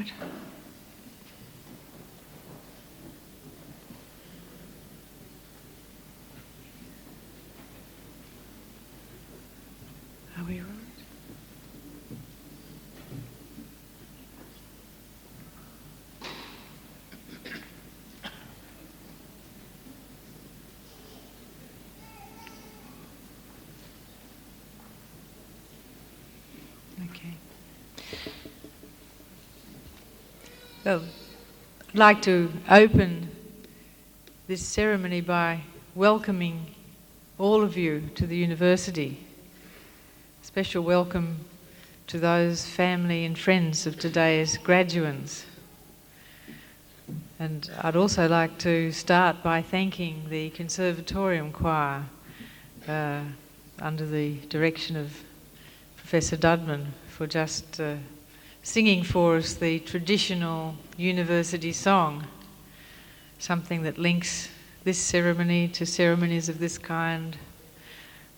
right? Are we all right? Okay. Well, I'd like to open this ceremony by welcoming all of you to the university. Special welcome to those family and friends of today's graduands. And I'd also like to start by thanking the Conservatorium Choir under the direction of Professor Dudman for just singing for us the traditional university song, something that links this ceremony to ceremonies of this kind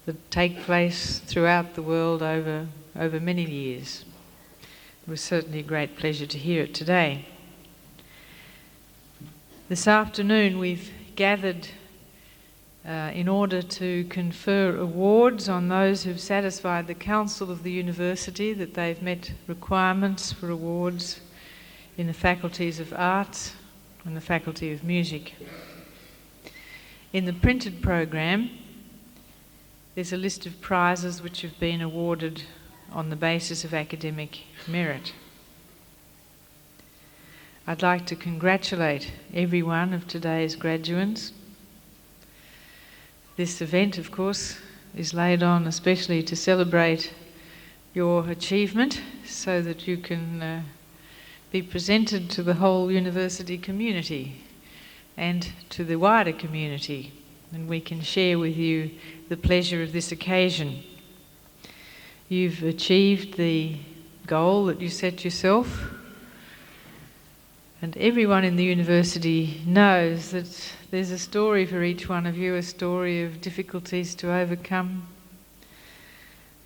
that take place throughout the world over many years. It was certainly a great pleasure to hear it today. This afternoon we've gathered in order to confer awards on those who've satisfied the Council of the University that they've met requirements for awards in the faculties of arts and the faculty of music. In the printed program, there's a list of prizes which have been awarded on the basis of academic merit. I'd like to congratulate every one of today's graduands. This event, of course, is laid on especially to celebrate your achievement so that you can be presented to the whole university community and to the wider community, and we can share with you the pleasure of this occasion. You've achieved the goal that you set yourself, and everyone in the university knows that there's a story for each one of you, a story of difficulties to overcome,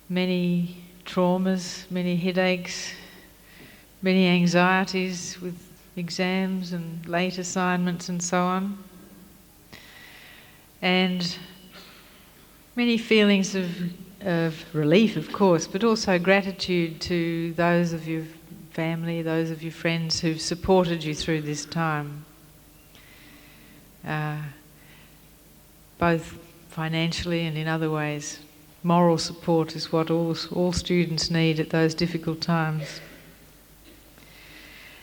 many traumas, many headaches, many anxieties with exams and late assignments and so on, and many feelings of relief, of course, but also gratitude to those of your family, those of your friends who've supported you through this time. Both financially and in other ways. Moral support is what all students need at those difficult times.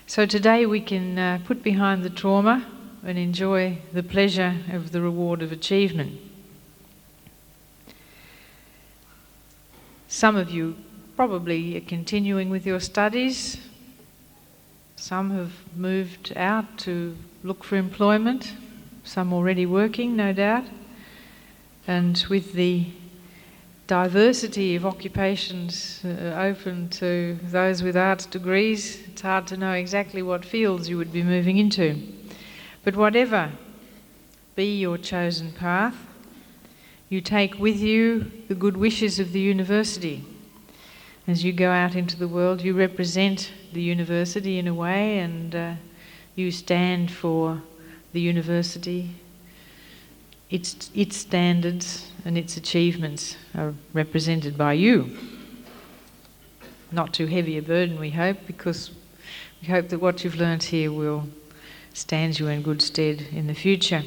So today we can put behind the trauma and enjoy the pleasure of the reward of achievement. Some of you probably are continuing with your studies. Some have moved out to look for employment. Some already working, no doubt. And with the diversity of occupations open to those with arts degrees, it's hard to know exactly what fields you would be moving into. But whatever be your chosen path, you take with you the good wishes of the university. As you go out into the world, you represent the university in a way, and you stand for the university. Its standards and its achievements are represented by you. Not too heavy a burden, we hope, because we hope that what you've learnt here will stand you in good stead in the future.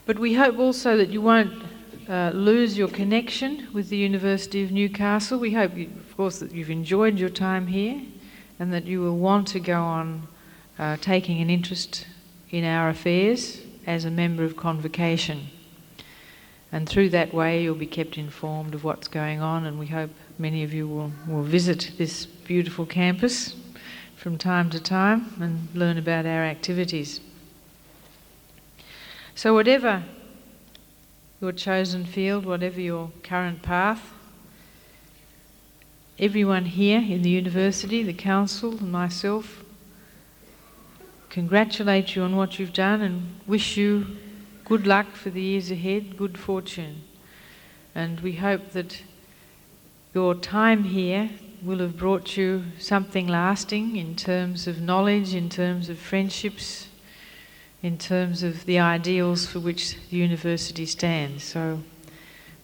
But we hope also that you won't lose your connection with the University of Newcastle. We hope, of course, that you've enjoyed your time here and that you will want to go on taking an interest in our affairs as a member of Convocation. And through that way you'll be kept informed of what's going on, and we hope many of you will visit this beautiful campus from time to time and learn about our activities. So whatever your chosen field, whatever your current path, everyone here in the university, the council and myself, congratulate you on what you've done and wish you good luck for the years ahead, good fortune. And we hope that your time here will have brought you something lasting in terms of knowledge, in terms of friendships, in terms of the ideals for which the university stands. So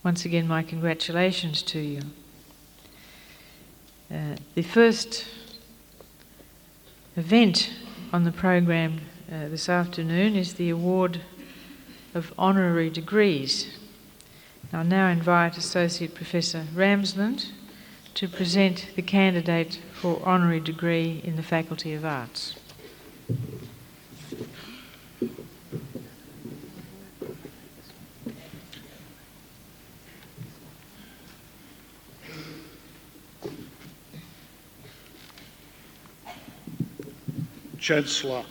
once again, my congratulations to you. The first event on the program this afternoon is the award of honorary degrees. I'll now invite Associate Professor Ramsland to present the candidate for honorary degree in the Faculty of Arts. Chancellor,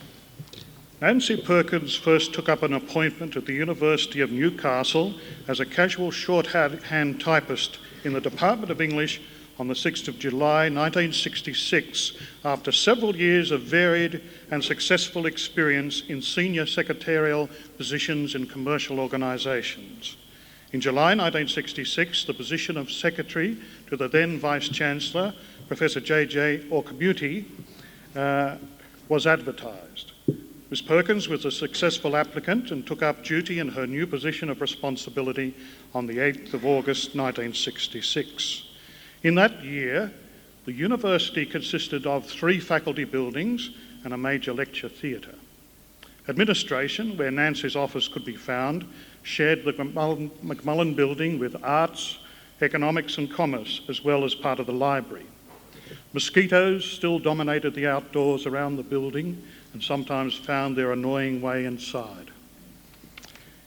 Nancy Perkins first took up an appointment at the University of Newcastle as a casual shorthand typist in the Department of English on the 6th of July 1966 after several years of varied and successful experience in senior secretarial positions in commercial organisations. In July 1966, the position of Secretary to the then Vice-Chancellor, Professor J.J. Orkabuti, was advertised. Ms Perkins was a successful applicant and took up duty in her new position of responsibility on the 8th of August 1966. In that year, the university consisted of 3 faculty buildings and a major lecture theatre. Administration, where Nancy's office could be found, shared the Macmullen building with arts, economics and commerce, as well as part of the library. Mosquitoes still dominated the outdoors around the building and sometimes found their annoying way inside.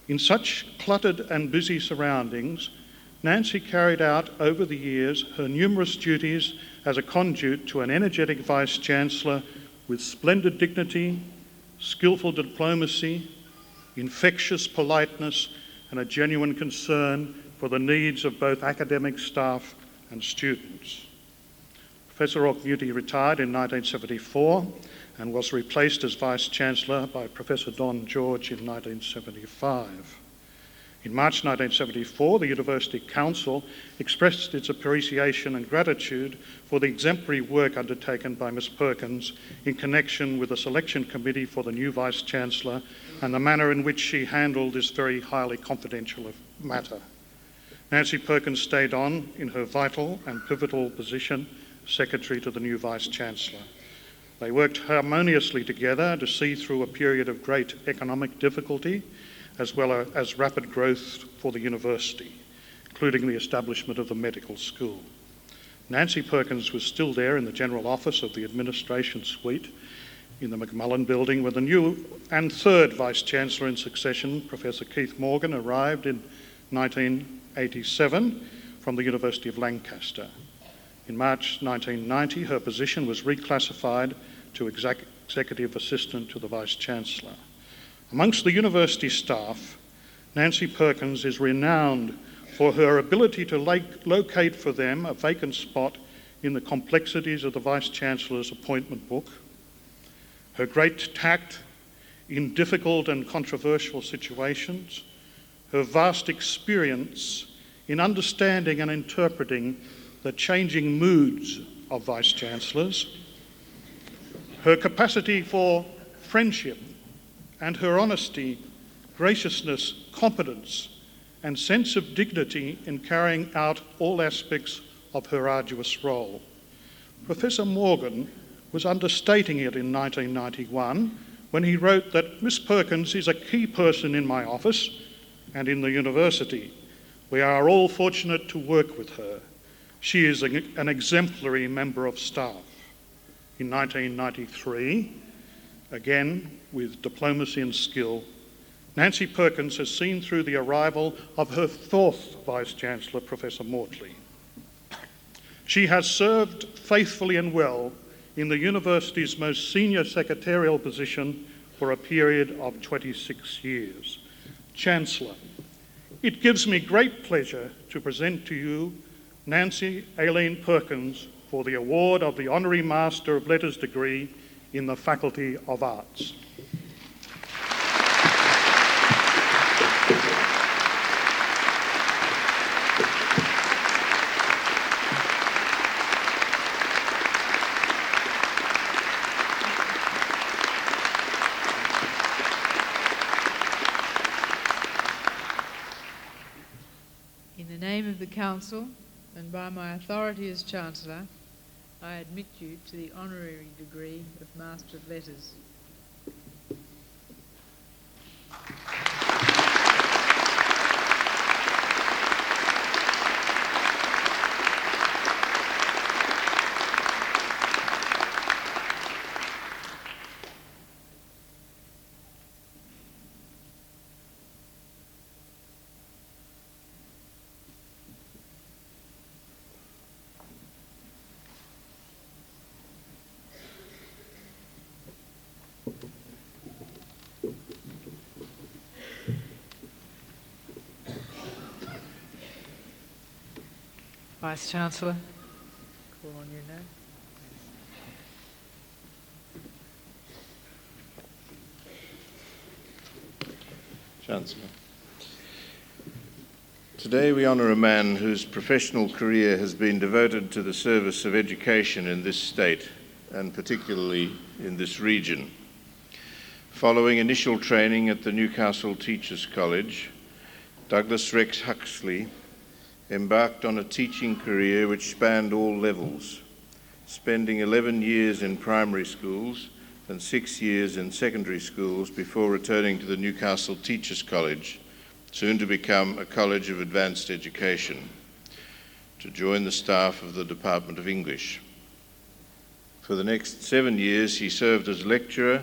In such cluttered and busy surroundings, Nancy carried out over the years her numerous duties as a conduit to an energetic Vice-Chancellor with splendid dignity, skillful diplomacy, infectious politeness and a genuine concern for the needs of both academic staff and students. Professor Orkabuti retired in 1974 and was replaced as Vice-Chancellor by Professor Don George in 1975. In March 1974, the University Council expressed its appreciation and gratitude for the exemplary work undertaken by Ms Perkins in connection with the selection committee for the new Vice-Chancellor and the manner in which she handled this very highly confidential matter. Nancy Perkins stayed on in her vital and pivotal position, Secretary to the new Vice-Chancellor. They worked harmoniously together to see through a period of great economic difficulty as well as rapid growth for the university, including the establishment of the medical school. Nancy Perkins was still there in the general office of the administration suite in the Macmullen building when the new and third Vice-Chancellor in succession, Professor Keith Morgan, arrived in 1987 from the University of Lancaster. In March 1990, her position was reclassified to Executive Assistant to the Vice-Chancellor. Amongst the university staff, Nancy Perkins is renowned for her ability to locate for them a vacant spot in the complexities of the Vice-Chancellor's appointment book, her great tact in difficult and controversial situations, her vast experience in understanding and interpreting the changing moods of Vice-Chancellors, her capacity for friendship and her honesty, graciousness, competence and sense of dignity in carrying out all aspects of her arduous role. Professor Morgan was understating it in 1991 when he wrote that Miss Perkins is a key person in my office and in the university. We are all fortunate to work with her. She is an exemplary member of staff. In 1993, again with diplomacy and skill, Nancy Perkins has seen through the arrival of her fourth Vice-Chancellor, Professor Mortley. She has served faithfully and well in the university's most senior secretarial position for a period of 26 years. Chancellor, it gives me great pleasure to present to you Nancy Aileen Perkins for the award of the Honorary Master of Letters degree in the Faculty of Arts. of the Council and by my authority as Chancellor, I admit you to the honorary degree of Master of Letters. Vice-Chancellor, call on you now. Chancellor. Today we honour a man whose professional career has been devoted to the service of education in this state, and particularly in this region. Following initial training at the Newcastle Teachers College, Douglas Rex Huxley embarked on a teaching career which spanned all levels, spending 11 years in primary schools and 6 years in secondary schools before returning to the Newcastle Teachers College, soon to become a College of Advanced Education, to join the staff of the Department of English. For the next 7 years he served as lecturer,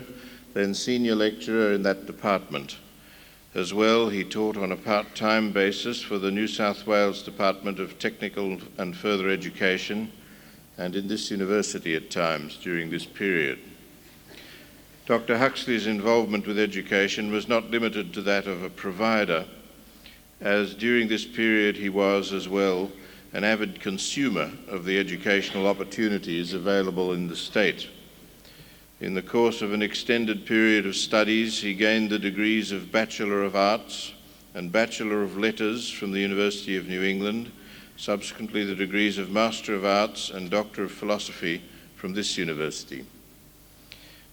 then senior lecturer in that department. As well, he taught on a part-time basis for the New South Wales Department of Technical and Further Education and in this university at times during this period. Dr. Huxley's involvement with education was not limited to that of a provider, as during this period he was as well an avid consumer of the educational opportunities available in the state. In the course of an extended period of studies, he gained the degrees of Bachelor of Arts and Bachelor of Letters from the University of New England, subsequently the degrees of Master of Arts and Doctor of Philosophy from this university.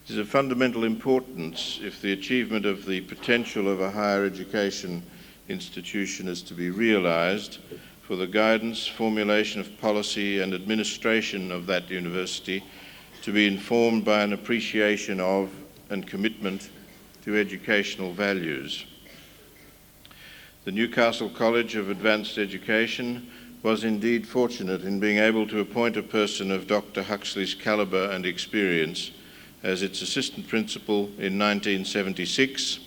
It is of fundamental importance if the achievement of the potential of a higher education institution is to be realised for the guidance, formulation of policy and administration of that university to be informed by an appreciation of and commitment to educational values. The Newcastle College of Advanced Education was indeed fortunate in being able to appoint a person of Dr. Huxley's calibre and experience as its assistant principal in 1976,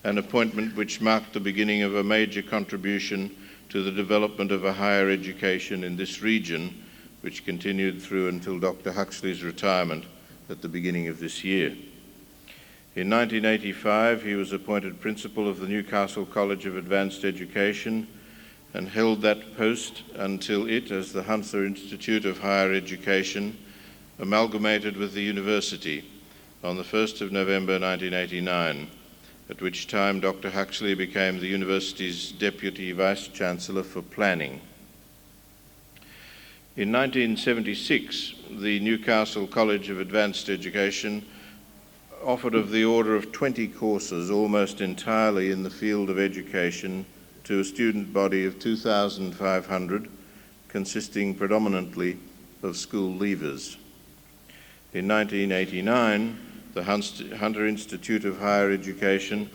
an appointment which marked the beginning of a major contribution to the development of a higher education in this region, which continued through until Dr. Huxley's retirement at the beginning of this year. In 1985, he was appointed principal of the Newcastle College of Advanced Education and held that post until it, as the Hunter Institute of Higher Education, amalgamated with the university on the 1st of November 1989, at which time Dr. Huxley became the university's Deputy Vice-Chancellor for Planning. In 1976, the Newcastle College of Advanced Education offered of the order of 20 courses, almost entirely in the field of education, to a student body of 2,500, consisting predominantly of school leavers. In 1989, the Hunter Institute of Higher Education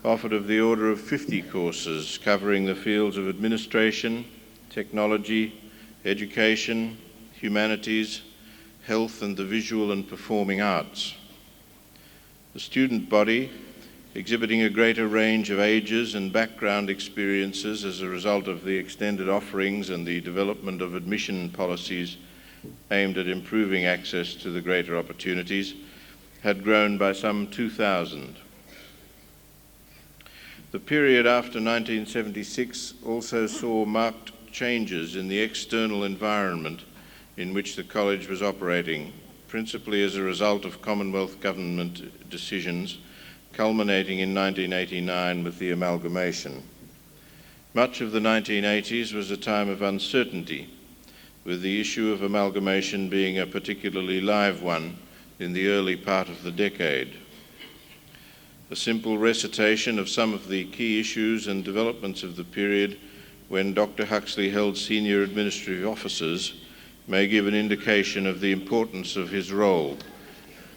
offered of the order of 50 courses covering the fields of administration, technology, education, humanities, health and the visual and performing arts. The student body, exhibiting a greater range of ages and background experiences as a result of the extended offerings and the development of admission policies aimed at improving access to the greater opportunities, had grown by some 2,000. The period after 1976 also saw marked changes in the external environment in which the college was operating, principally as a result of Commonwealth government decisions, culminating in 1989 with the amalgamation. Much of the 1980s was a time of uncertainty, with the issue of amalgamation being a particularly live one in the early part of the decade. A simple recitation of some of the key issues and developments of the period when Dr. Huxley held senior administrative offices may give an indication of the importance of his role,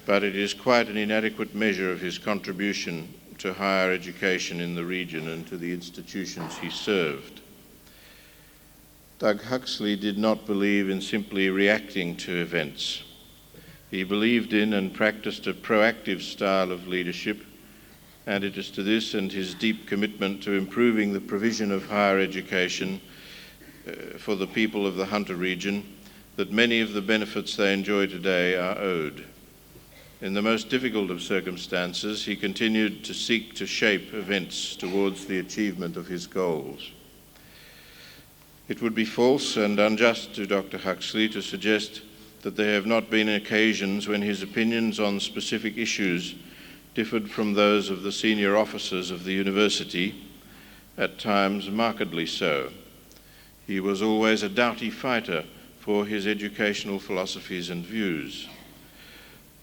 but it is quite an inadequate measure of his contribution to higher education in the region and to the institutions he served. Doug Huxley did not believe in simply reacting to events. He believed in and practiced a proactive style of leadership, and it is to this and his deep commitment to improving the provision of higher education for the people of the Hunter region that many of the benefits they enjoy today are owed. In the most difficult of circumstances, he continued to seek to shape events towards the achievement of his goals. It would be false and unjust to Dr. Huxley to suggest that there have not been occasions when his opinions on specific issues differed from those of the senior officers of the university, at times markedly so. He was always a doughty fighter for his educational philosophies and views.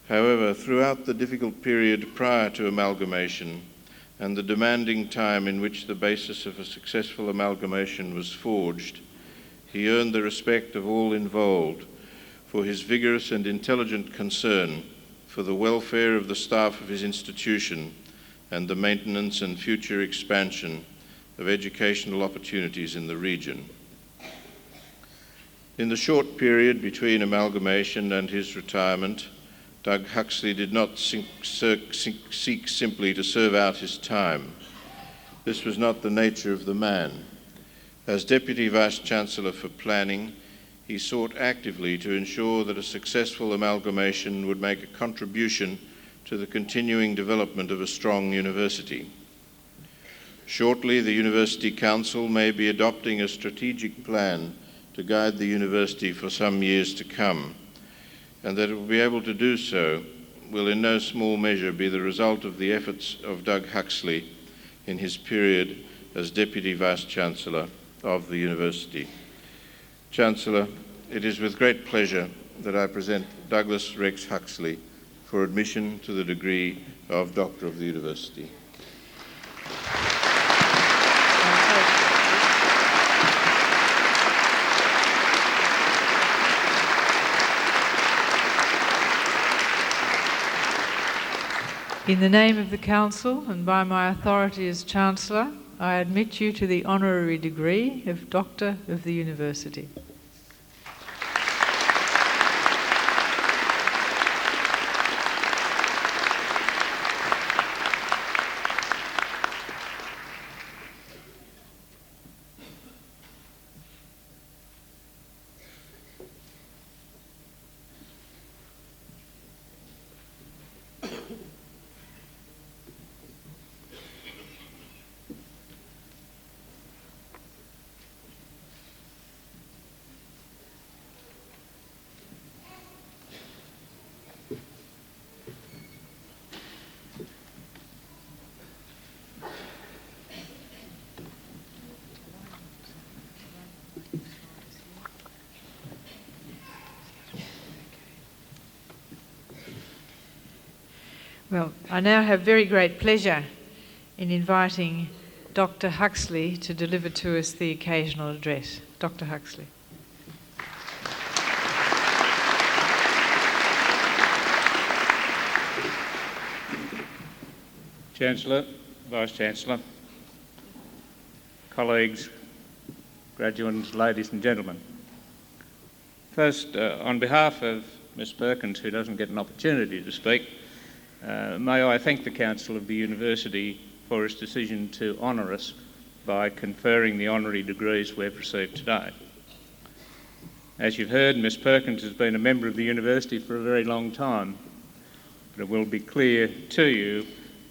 However, throughout the difficult period prior to amalgamation and the demanding time in which the basis of a successful amalgamation was forged, he earned the respect of all involved for his vigorous and intelligent concern for the welfare of the staff of his institution and the maintenance and future expansion of educational opportunities in the region. In the short period between amalgamation and his retirement, Doug Huxley did not seek simply to serve out his time. This was not the nature of the man. As Deputy Vice-Chancellor for Planning, he sought actively to ensure that a successful amalgamation would make a contribution to the continuing development of a strong university. Shortly, the University Council may be adopting a strategic plan to guide the university for some years to come, and that it will be able to do so will in no small measure be the result of the efforts of Doug Huxley in his period as Deputy Vice-Chancellor of the University. Chancellor, it is with great pleasure that I present Douglas Rex Huxley for admission to the degree of Doctor of the University. In the name of the Council and by my authority as Chancellor, I admit you to the honorary degree of Doctor of the University. Well, I now have very great pleasure in inviting Dr. Huxley to deliver to us the occasional address. Dr. Huxley. Chancellor, Vice-Chancellor, colleagues, graduates, ladies and gentlemen. First, on behalf of Ms Perkins, who doesn't get an opportunity to speak, may I thank the Council of the University for its decision to honour us by conferring the honorary degrees we've received today. As you've heard, Ms Perkins has been a member of the University for a very long time, but it will be clear to you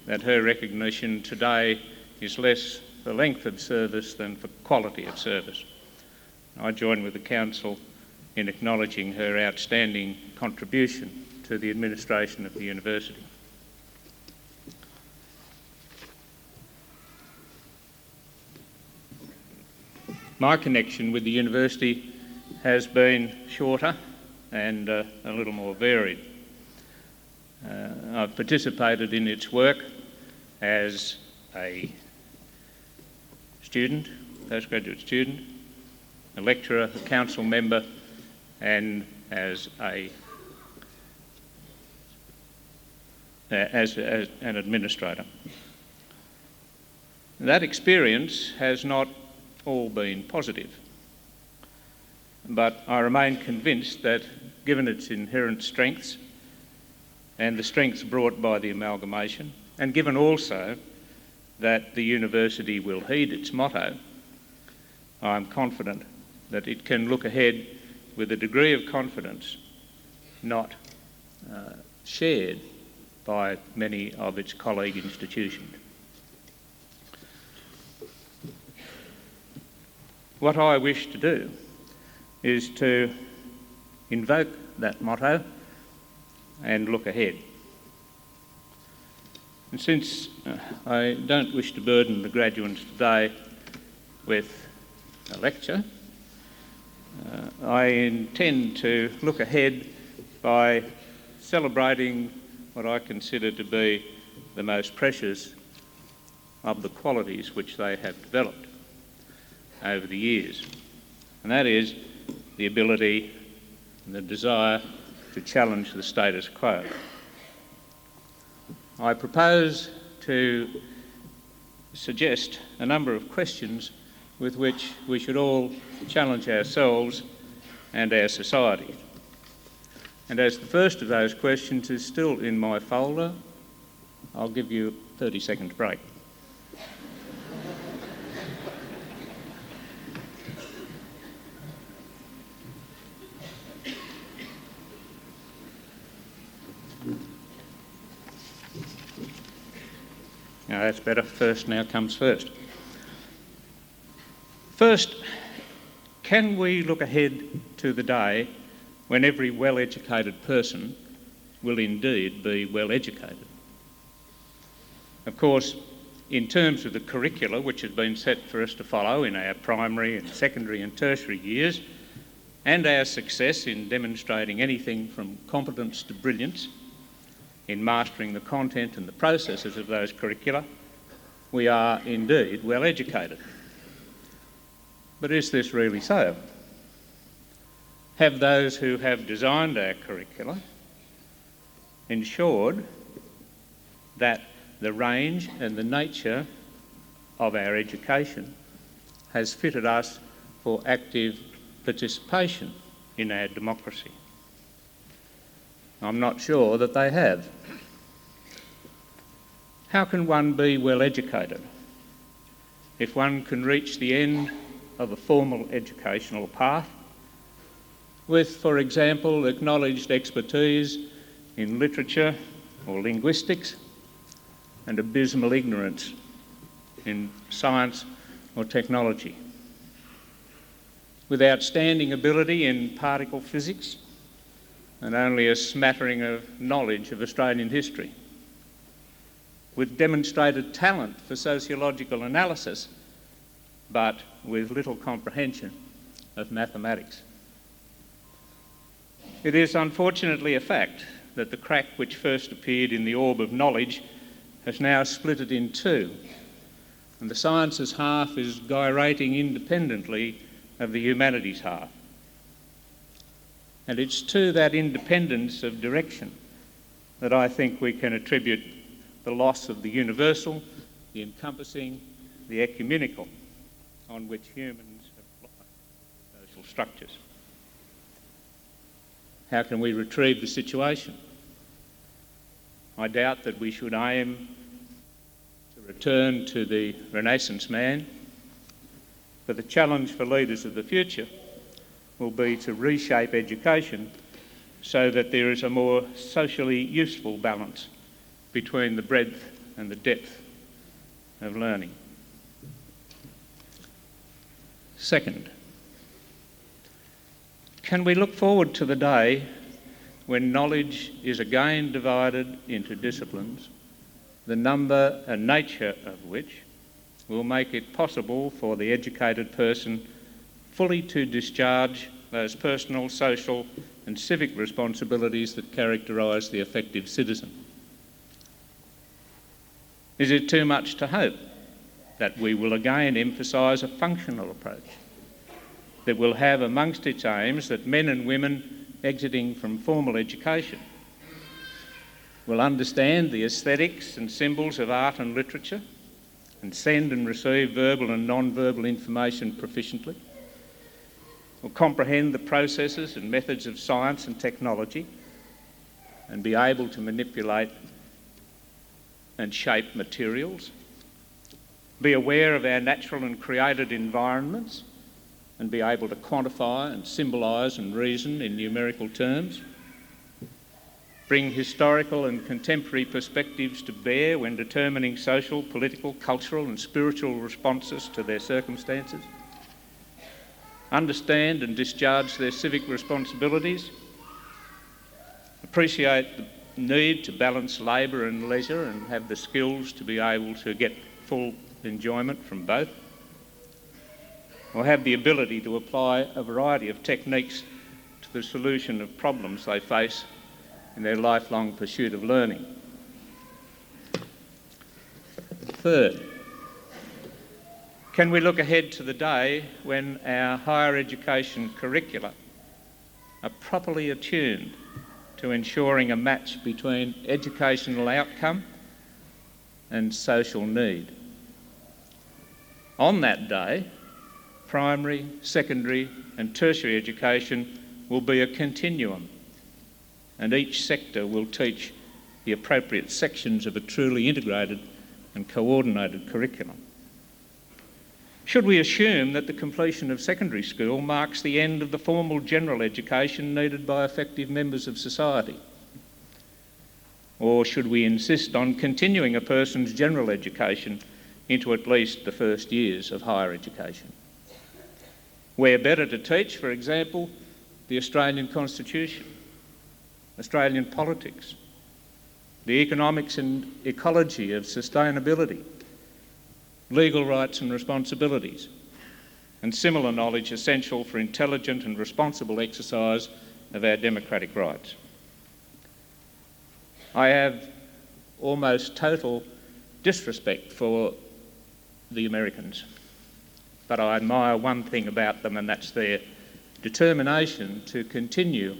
that her recognition today is less for length of service than for quality of service. I join with the Council in acknowledging her outstanding contribution to the administration of the University. My connection with the University has been shorter and a little more varied. I've participated in its work as a student, postgraduate student, a lecturer, a council member, and as an administrator. That experience has not all been positive, but I remain convinced that given its inherent strengths and the strengths brought by the amalgamation, and given also that the university will heed its motto, I'm confident that it can look ahead with a degree of confidence not shared by many of its colleague institutions. What I wish to do is to invoke that motto and look ahead. And since I don't wish to burden the graduates today with a lecture, I intend to look ahead by celebrating what I consider to be the most precious of the qualities which they have developed over the years, and that is the ability and the desire to challenge the status quo. I propose to suggest a number of questions with which we should all challenge ourselves and our society. And as the first of those questions is still in my folder, I'll give you a 30-second break. Now that's better. First now comes first. First, can we look ahead to the day when every well-educated person will indeed be well-educated? Of course, in terms of the curricula which has been set for us to follow in our primary and secondary and tertiary years, and our success in demonstrating anything from competence to brilliance in mastering the content and the processes of those curricula, we are indeed well-educated. But is this really so? Have those who have designed our curricula ensured that the range and the nature of our education has fitted us for active participation in our democracy? I'm not sure that they have. How can one be well educated if one can reach the end of a formal educational path with, for example, acknowledged expertise in literature or linguistics and abysmal ignorance in science or technology, with outstanding ability in particle physics and only a smattering of knowledge of Australian history, with demonstrated talent for sociological analysis, but with little comprehension of mathematics? It is unfortunately a fact that the crack which first appeared in the orb of knowledge has now split it in two, and the sciences half is gyrating independently of the humanities half. And it's to that independence of direction that I think we can attribute the loss of the universal, the encompassing, the ecumenical, on which humans have applied social structures. How can we retrieve the situation? I doubt that we should aim to return to the Renaissance man, but the challenge for leaders of the future will be to reshape education so that there is a more socially useful balance between the breadth and the depth of learning. Second, can we look forward to the day when knowledge is again divided into disciplines, the number and nature of which will make it possible for the educated person fully to discharge those personal, social and civic responsibilities that characterise the effective citizen? Is it too much to hope that we will again emphasise a functional approach that will have amongst its aims that men and women exiting from formal education will understand the aesthetics and symbols of art and literature and send and receive verbal and non-verbal information proficiently, will comprehend the processes and methods of science and technology and be able to manipulate and shape materials, be aware of our natural and created environments and be able to quantify and symbolise and reason in numerical terms, bring historical and contemporary perspectives to bear when determining social, political, cultural and spiritual responses to their circumstances, understand and discharge their civic responsibilities, appreciate the need to balance labour and leisure and have the skills to be able to get full enjoyment from both, or have the ability to apply a variety of techniques to the solution of problems they face in their lifelong pursuit of learning. Third, can we look ahead to the day when our higher education curricula are properly attuned to ensuring a match between educational outcome and social need? On that day, primary, secondary and tertiary education will be a continuum, and each sector will teach the appropriate sections of a truly integrated and coordinated curriculum. Should we assume that the completion of secondary school marks the end of the formal general education needed by effective members of society? Or should we insist on continuing a person's general education into at least the first years of higher education? Where better to teach, for example, the Australian Constitution, Australian politics, the economics and ecology of sustainability, legal rights and responsibilities, and similar knowledge essential for intelligent and responsible exercise of our democratic rights. I have almost total disrespect for the Americans, but I admire one thing about them, and that's their determination to continue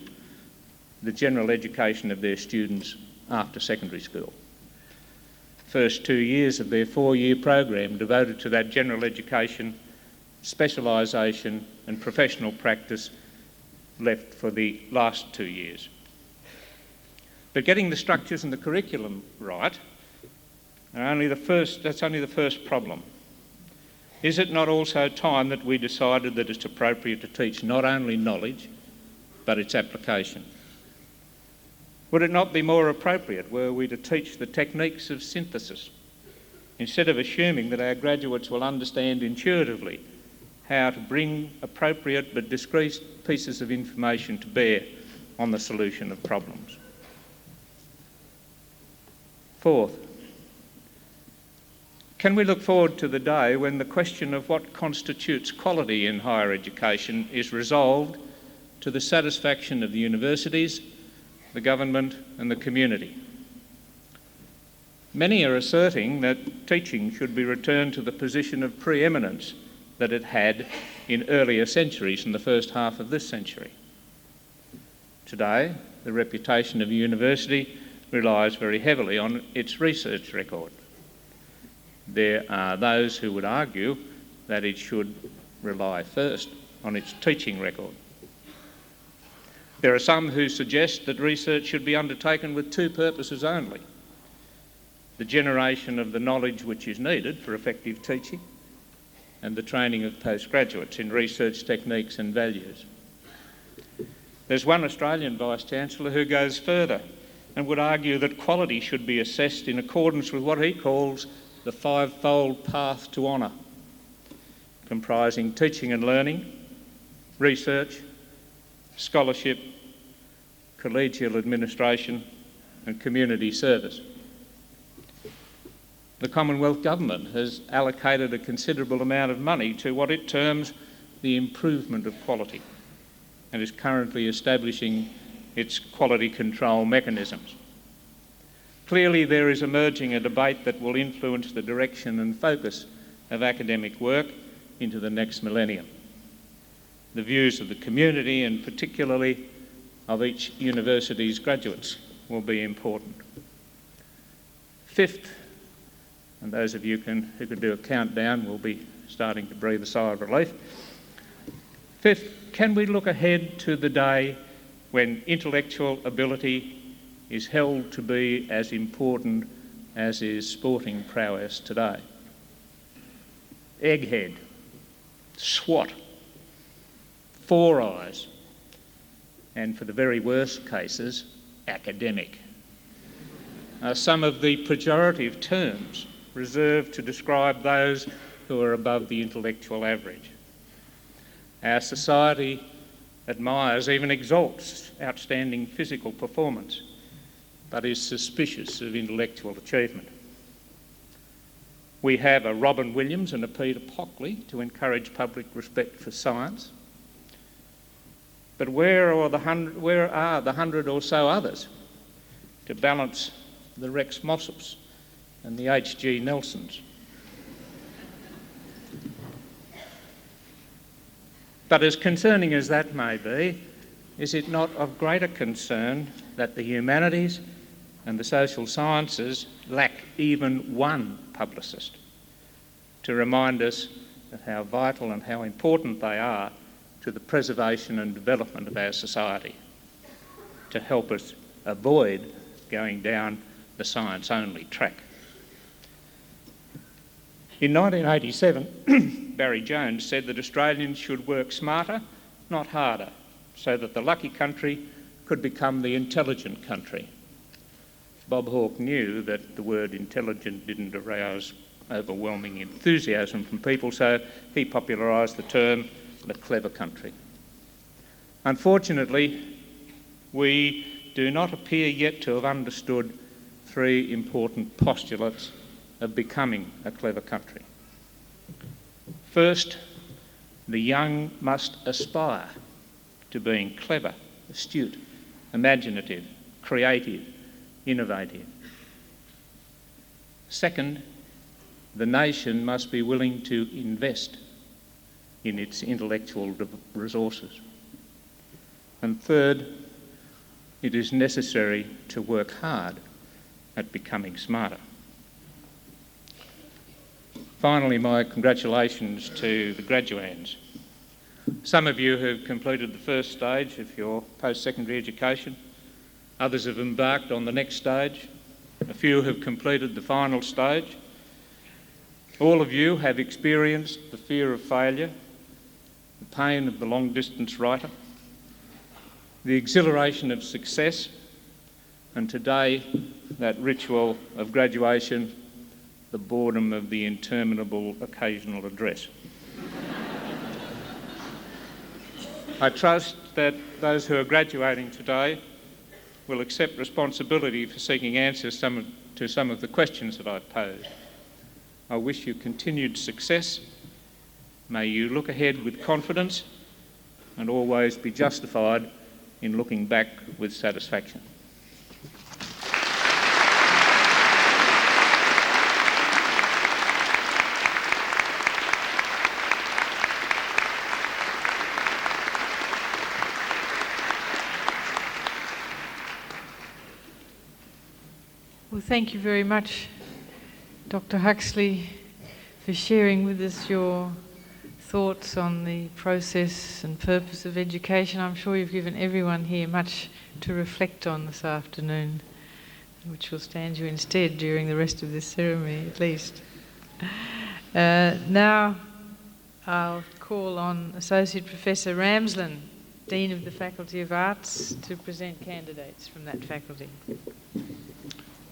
the general education of their students after secondary school. First 2 years of their 4-year program devoted to that general education, specialisation and professional practice left for the last 2 years. But getting the structures and the curriculum right that's only the first problem. Is it not also time that we decided that it's appropriate to teach not only knowledge, but its application? Would it not be more appropriate were we to teach the techniques of synthesis, instead of assuming that our graduates will understand intuitively how to bring appropriate but discrete pieces of information to bear on the solution of problems? Fourth, can we look forward to the day when the question of what constitutes quality in higher education is resolved to the satisfaction of the universities, the government and the community? Many are asserting that teaching should be returned to the position of preeminence that it had in earlier centuries in the first half of this century. Today, the reputation of a university relies very heavily on its research record. There are those who would argue that it should rely first on its teaching record. There are some who suggest that research should be undertaken with two purposes only: the generation of the knowledge which is needed for effective teaching and the training of postgraduates in research techniques and values. There's one Australian Vice-Chancellor who goes further and would argue that quality should be assessed in accordance with what he calls the five-fold path to honour, comprising teaching and learning, research, scholarship, collegial administration and community service. The Commonwealth Government has allocated a considerable amount of money to what it terms the improvement of quality and is currently establishing its quality control mechanisms. Clearly, there is emerging a debate that will influence the direction and focus of academic work into the next millennium. The views of the community, and particularly of each university's graduates, will be important. Fifth, and those of you who can do a countdown will be starting to breathe a sigh of relief. Fifth, can we look ahead to the day when intellectual ability is held to be as important as is sporting prowess today? Egghead, SWAT, Four Eyes, and for the very worst cases, academic, are some of the pejorative terms reserved to describe those who are above the intellectual average. Our society admires, even exalts, outstanding physical performance, but is suspicious of intellectual achievement. We have a Robin Williams and a Peter Pockley to encourage public respect for science, but where are the 100 or so others to balance the Rex Mossops and the H.G. Nelsons? But as concerning as that may be, is it not of greater concern that the humanities and the social sciences lack even one publicist to remind us of how vital and how important they are to the preservation and development of our society, to help us avoid going down the science-only track? In 1987, Barry Jones said that Australians should work smarter, not harder, so that the lucky country could become the intelligent country. Bob Hawke knew that the word intelligent didn't arouse overwhelming enthusiasm from people, so he popularised the term the clever country. Unfortunately, we do not appear yet to have understood three important postulates of becoming a clever country. First, the young must aspire to being clever, astute, imaginative, creative, innovative. Second, the nation must be willing to invest in its intellectual resources. And third, it is necessary to work hard at becoming smarter. Finally, my congratulations to the graduands. Some of you have completed the first stage of your post-secondary education. Others have embarked on the next stage. A few have completed the final stage. All of you have experienced the fear of failure, the pain of the long-distance writer, the exhilaration of success, and today, that ritual of graduation, the boredom of the interminable occasional address. I trust that those who are graduating today will accept responsibility for seeking answers to some of the questions that I've posed. I wish you continued success. May you look ahead with confidence and always be justified in looking back with satisfaction. Well, thank you very much, Dr. Huxley, for sharing with us your thoughts on the process and purpose of education. I'm sure you've given everyone here much to reflect on this afternoon, which will stand you in stead during the rest of this ceremony, at least. Now I'll call on Associate Professor Ramsland, Dean of the Faculty of Arts, to present candidates from that faculty.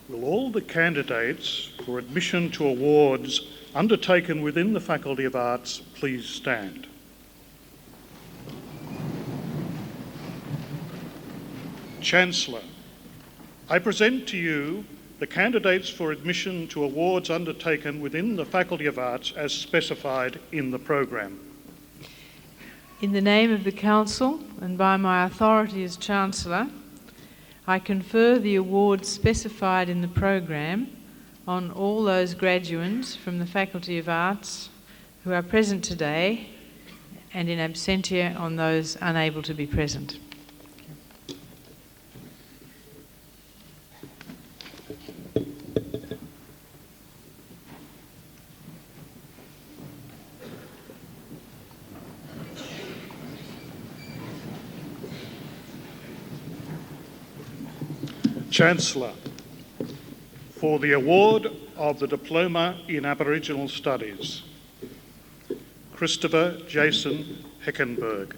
Will all the candidates for admission to awards undertaken within the Faculty of Arts please stand? Chancellor, I present to you the candidates for admission to awards undertaken within the Faculty of Arts as specified in the program. In the name of the Council and by my authority as Chancellor, I confer the awards specified in the program on all those graduands from the Faculty of Arts who are present today, and in absentia on those unable to be present. Chancellor, for the award of the Diploma in Aboriginal Studies, Christopher Jason Heckenberg.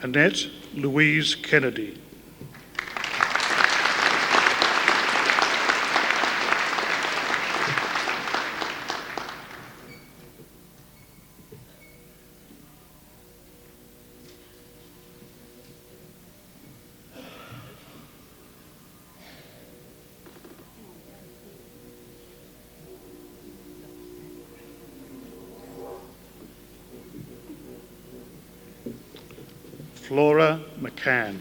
Annette Louise Kennedy. Flora McCann.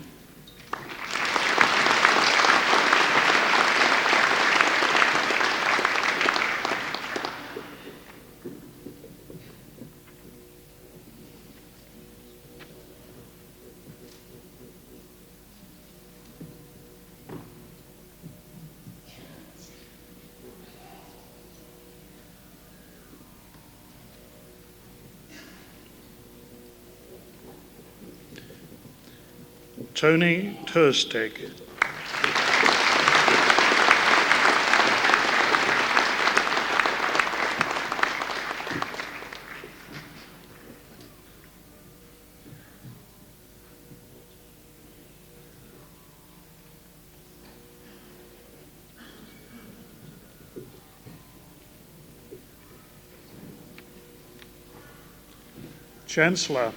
Tony Tersteg. Chancellor,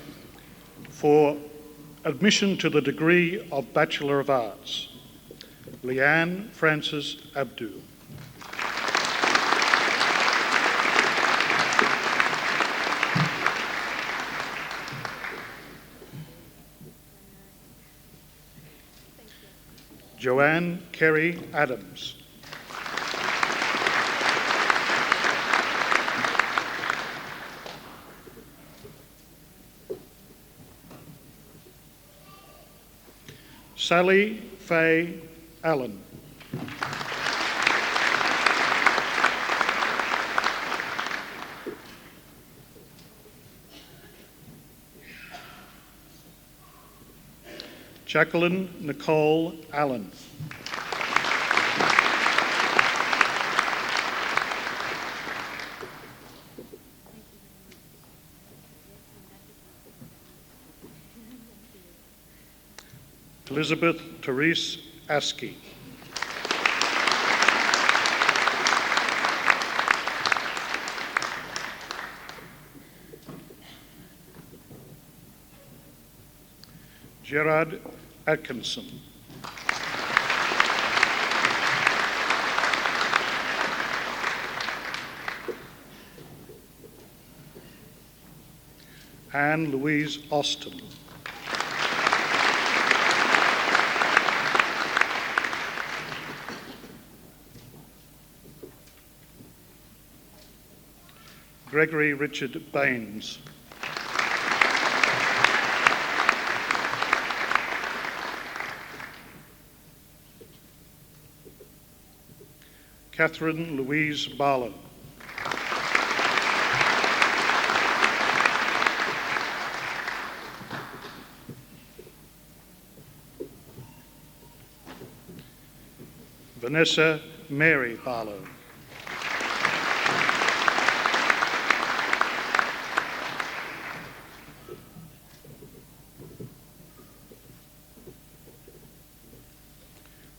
for admission to the degree of Bachelor of Arts, Leanne Frances Abdu. Joanne Kerry Adams. Sally Faye Allen. Jacqueline Nicole Allen. Elizabeth Therese Askey. Gerard Atkinson. Anne Louise Austin. Gregory Richard Baines. Catherine Louise Barlow. Vanessa Mary Barlow.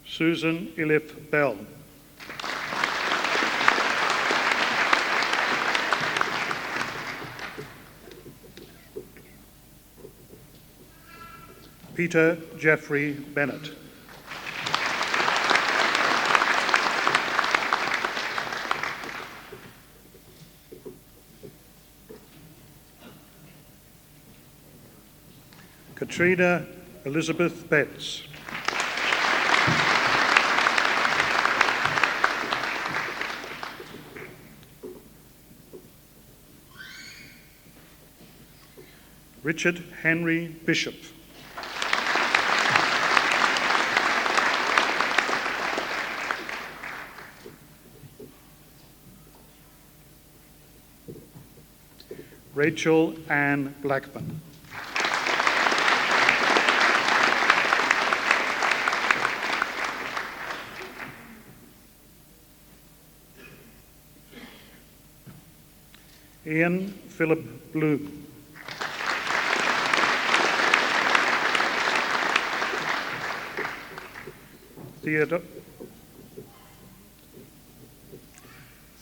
Susan Ilif Bell. Peter Jeffrey Bennett. Katrina Elizabeth Betts. Richard Henry Bishop. Rachel Ann Blackman. Ian Philip Bloom.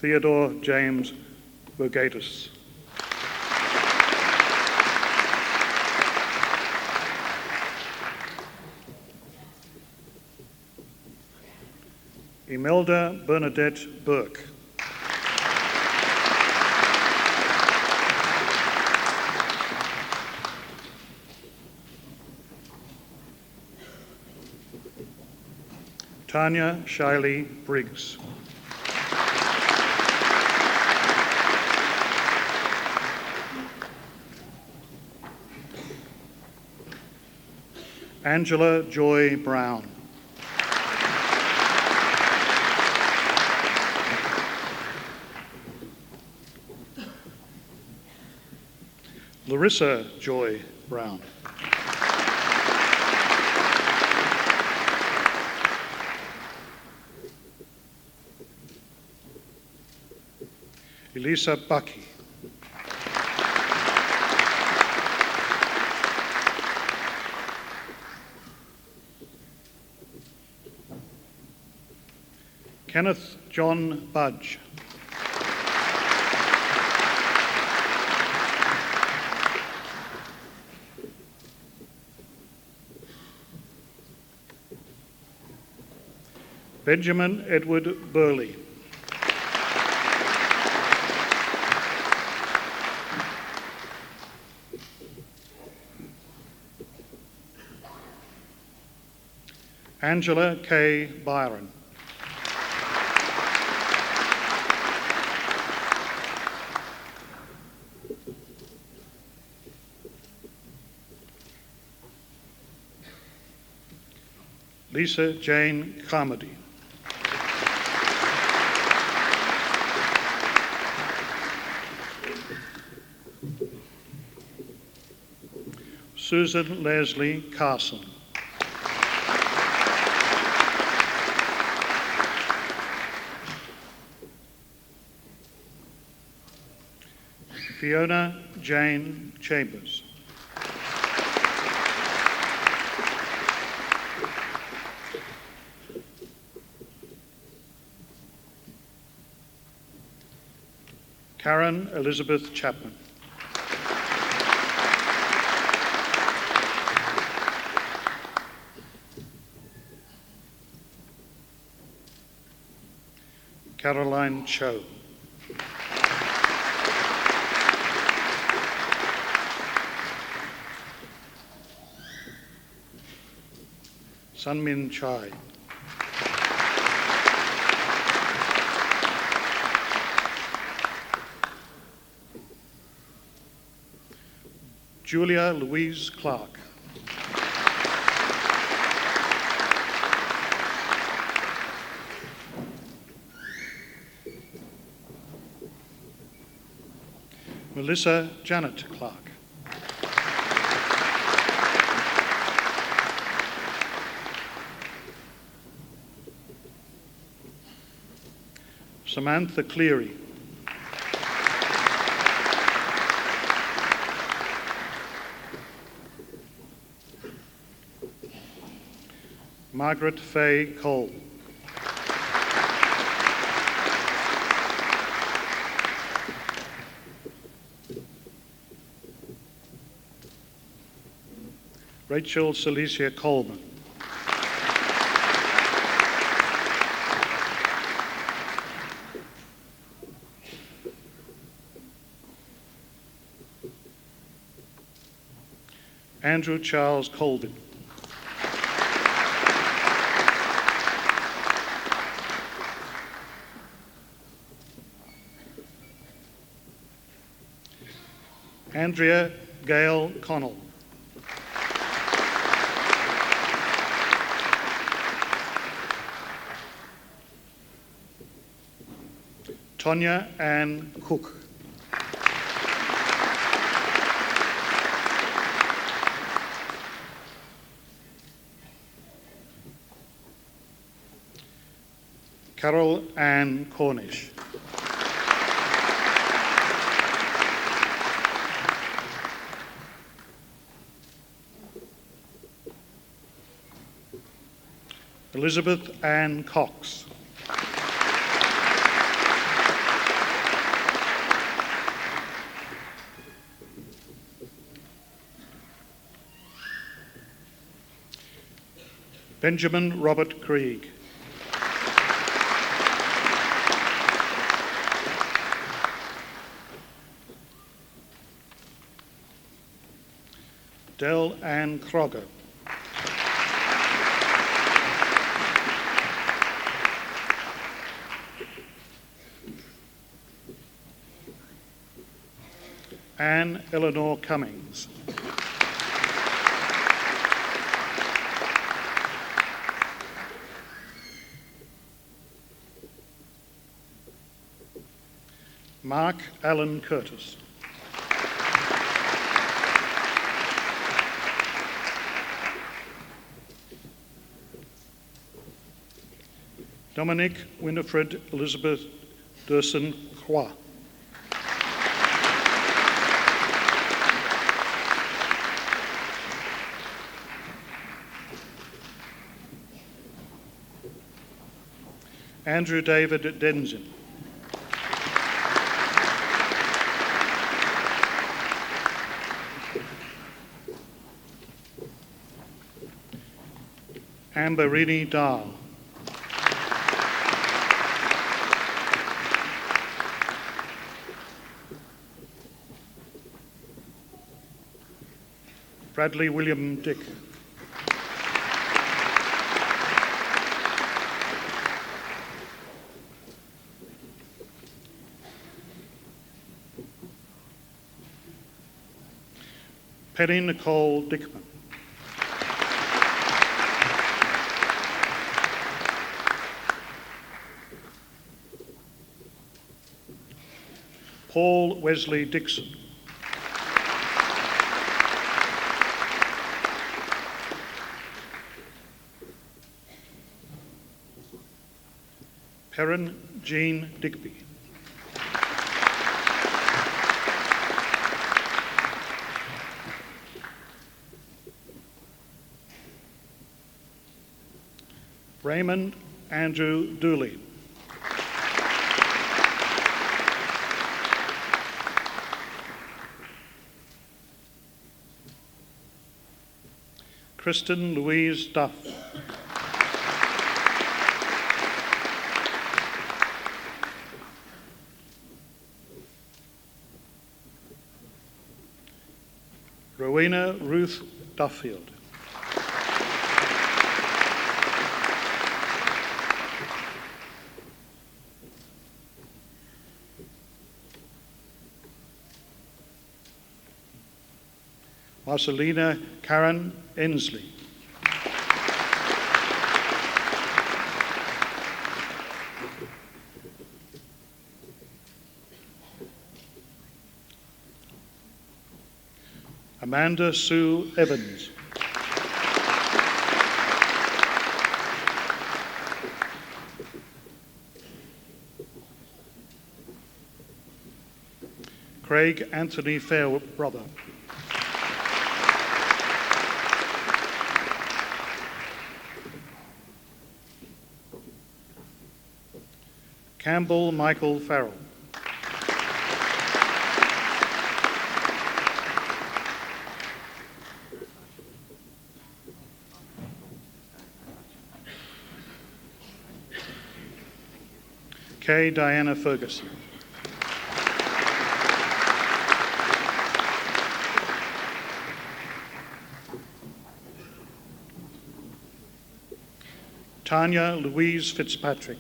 Theodore James Bogatus. Imelda Bernadette Burke. Tanya Shiley Briggs. Angela Joy Brown. Larissa Joy Brown. Elisa Bucky. Kenneth John Budge. Benjamin Edward Burley. Angela K. Byron. Lisa Jane Carmody. Susan Leslie Carson. Fiona Jane Chambers. Karen Elizabeth Chapman. Caroline Cho. Sunmin Chai. Julia Louise Clark. Melissa Janet Clark. Samantha Cleary. Margaret Fay Cole. Rachel Celicia Coleman. Andrew Charles Colvin. Andrea Gale Connell. Tonya Ann Cook. Carol Ann Cornish. Elizabeth Ann Cox. Benjamin Robert Krieg. Del Ann Kroger. Anne Eleanor Cummings. Mark Allen Curtis. Dominic Winifred Elizabeth Durson Croix. Andrew David Denzin. Amberini Dahl. Bradley William Dick. Penny Nicole Dickman. Paul Wesley Dixon. Perrin Jean Digby. Raymond Andrew Dooley. Kristen Louise Duff. Rowena Ruth Duffield. Marcelina Karen Ensley. Amanda Sue Evans. Craig Anthony Fairbrother. Campbell Michael Farrell. Kay Diana Ferguson. Tanya Louise Fitzpatrick.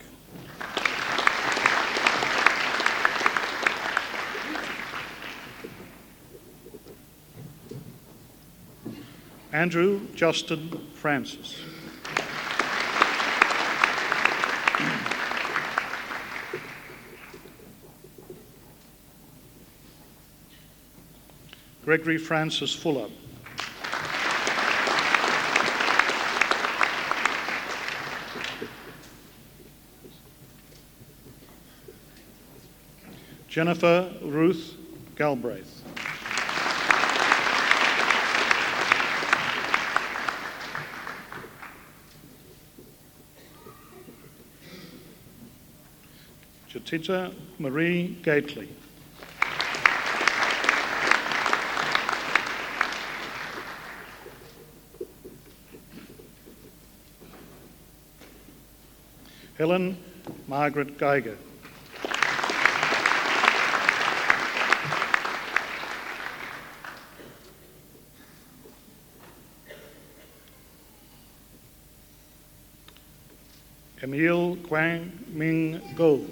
Andrew Justin Francis. Gregory Francis Fuller. Jennifer Ruth Galbraith. Jatita Marie Gately. Helen Margaret Geiger. Emil Quang Ming Go.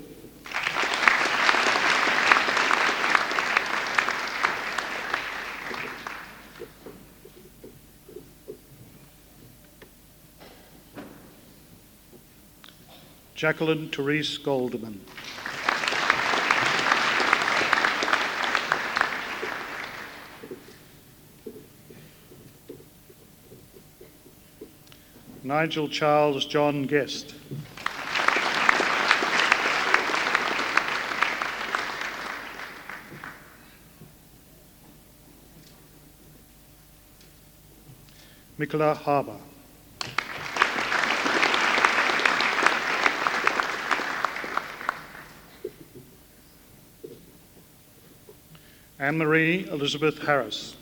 Jacqueline Therese Goldman. Nigel Charles John Guest. Nicola Harbour. Anne-Marie Elizabeth Harris.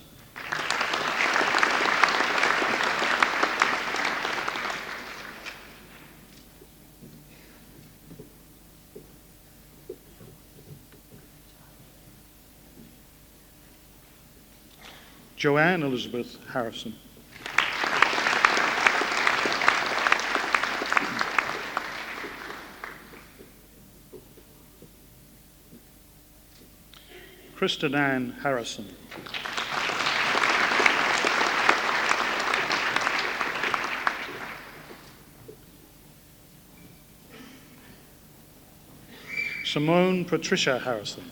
Joanne Elizabeth Harrison. Kristen Ann Harrison. Simone Patricia Harrison.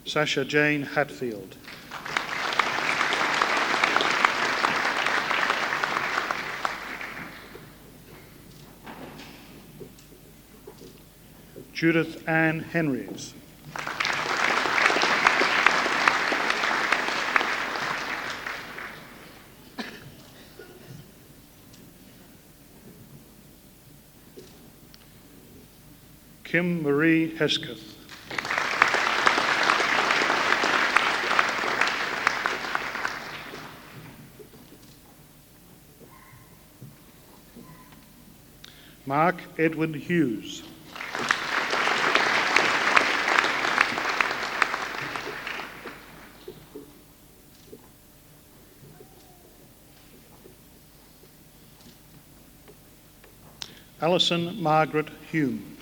Sasha Jane Hatfield. Judith Ann Henrys. Kim Marie Hesketh. Mark Edwin Hughes. Alison Margaret Hume.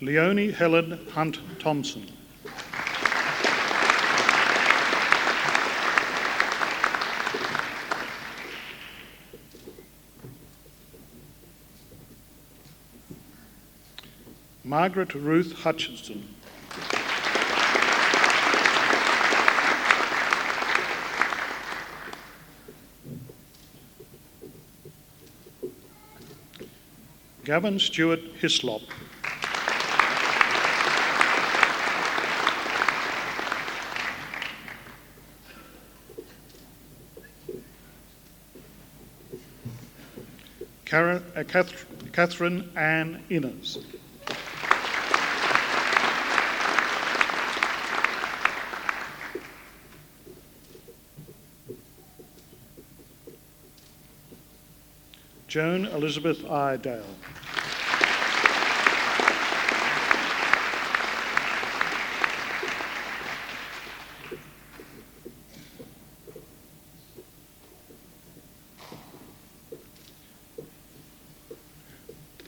Leonie Helen Hunt Thompson. Margaret Ruth Hutchinson. Gavin Stewart Hislop. Catherine Ann Innes. Joan Elizabeth Iredale.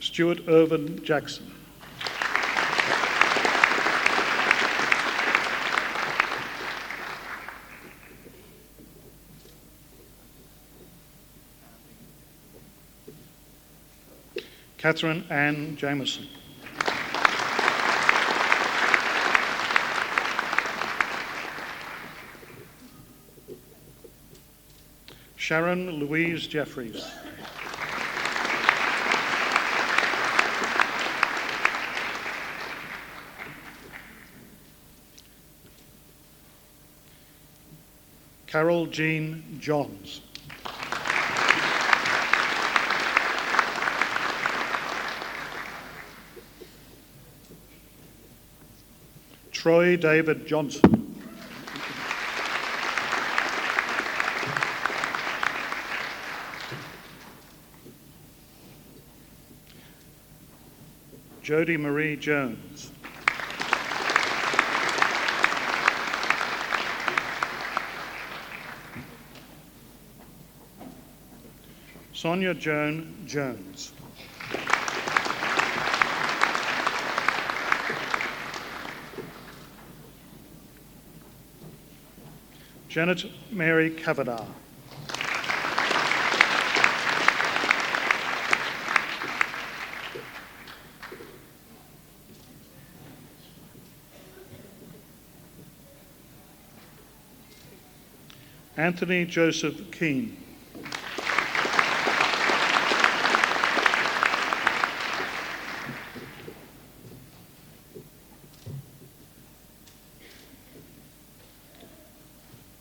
Stuart Irvin Jackson. Catherine Ann Jameson. Sharon Louise Jeffries. Carol Jean Johns. Troy David Johnson. Jodie Marie Jones. Sonia Joan Jones. Janet Mary Cavanaugh. Anthony Joseph Keane.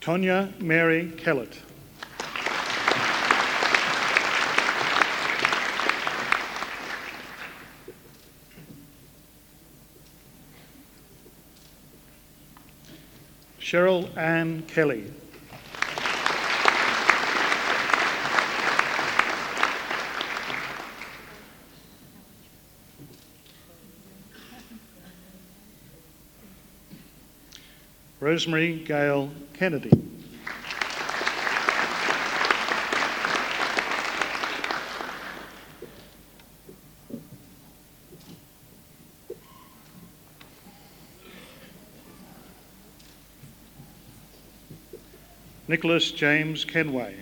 Tonya Mary Kellett. Cheryl Ann Kelly. Rosemary Gale Kennedy. Nicholas James Kenway.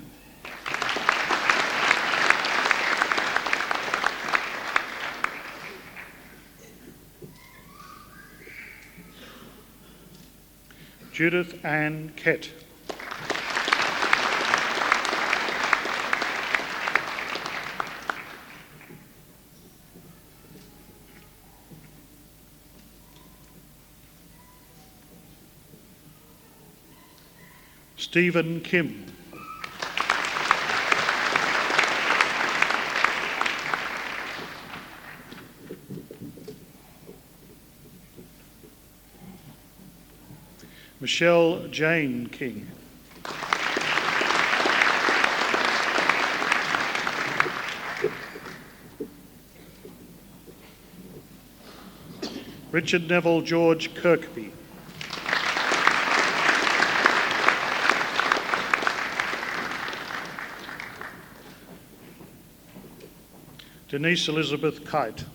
Judith Ann Kett. Stephen Kim. Michelle Jane King. Richard Neville George Kirkby. Denise Elizabeth Kite.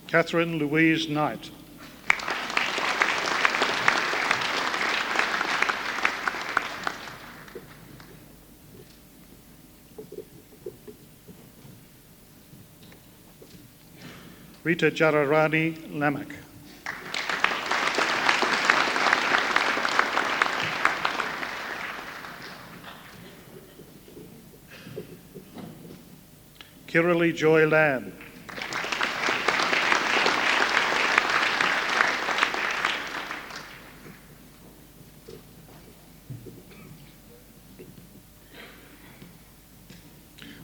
Catherine Louise Knight. Rita Jararani Lamak. Kirali Joy Lamb.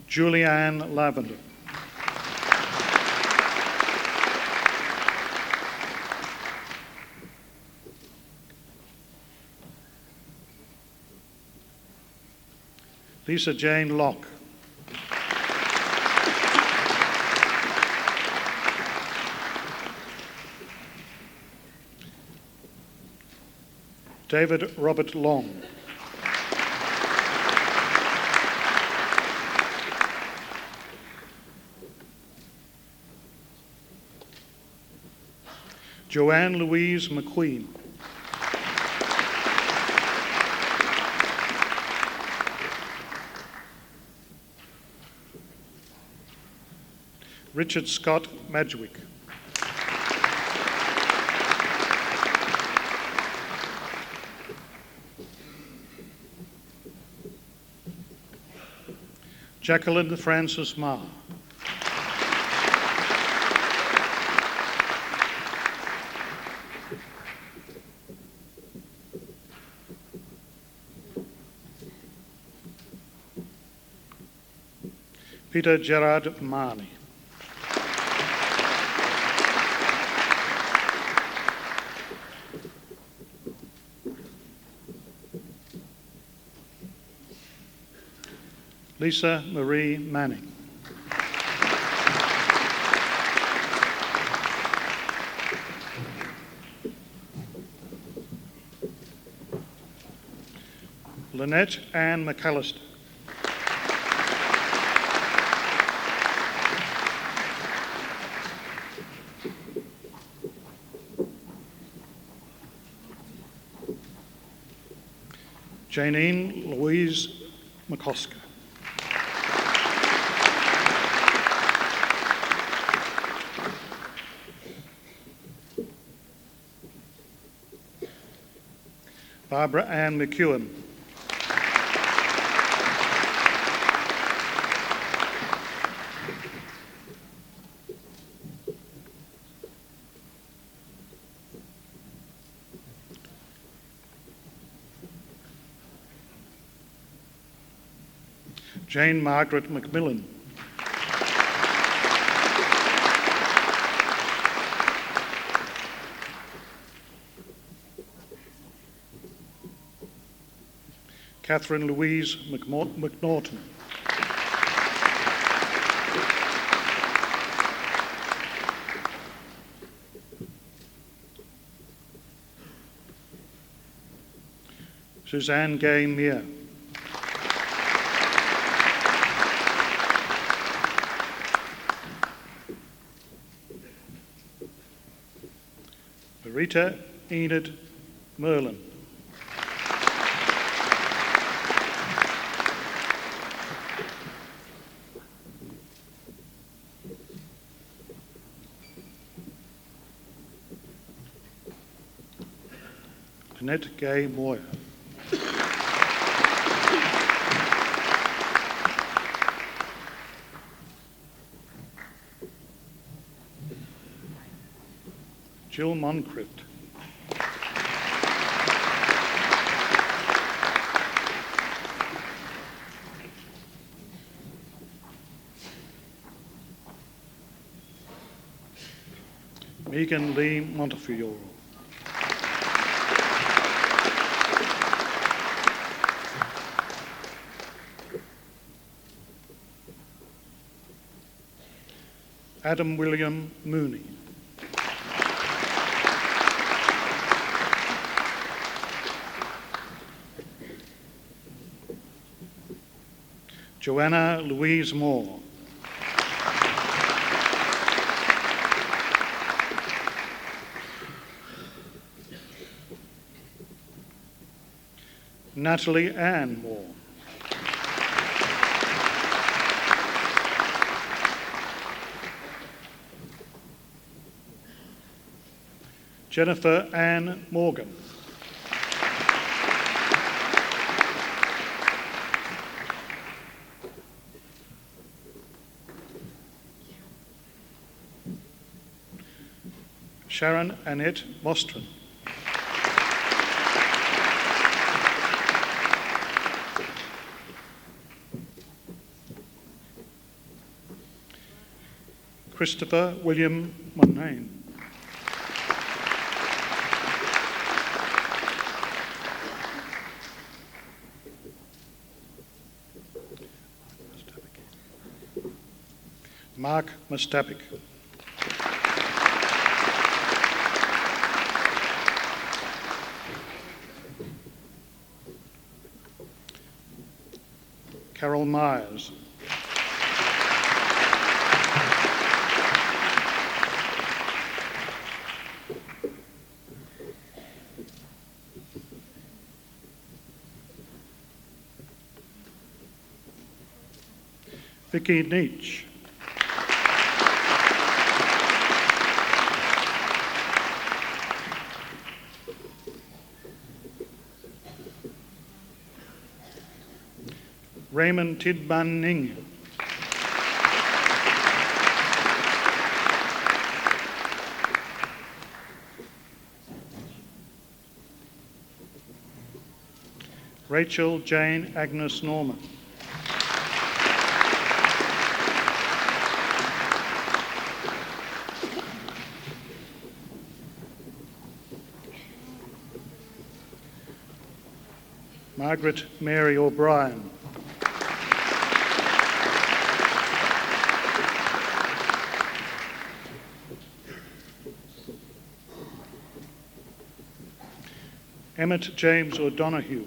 Julianne Lavender. Lisa Jane Locke. David Robert Long. Joanne Louise McQueen. Richard Scott Madgwick. Jacqueline Frances Marr. Peter Gerard Marnie. Lisa Marie Manning. Lynette Ann McAllister. Janine Louise McCosker. Barbara Ann McEwen. Jane Margaret McMillan. Catherine Louise McNaughton. Suzanne Gay Meir. Rita Enid Merlin. Annette Gay Moyer. Jill Moncrift. Megan Lee Montefiore. Adam William Mooney. Joanna Louise Moore. Natalie Ann Moore. Jennifer Ann Morgan. Sharon Annette Mostrin. Christopher William Munane. Mark Mustapik. Carol Myers. Vicky Nietzsche. Raymond Tidman-Ning. Rachel Jane Agnes Norman. Margaret Mary O'Brien. Emmett James O'Donoghue.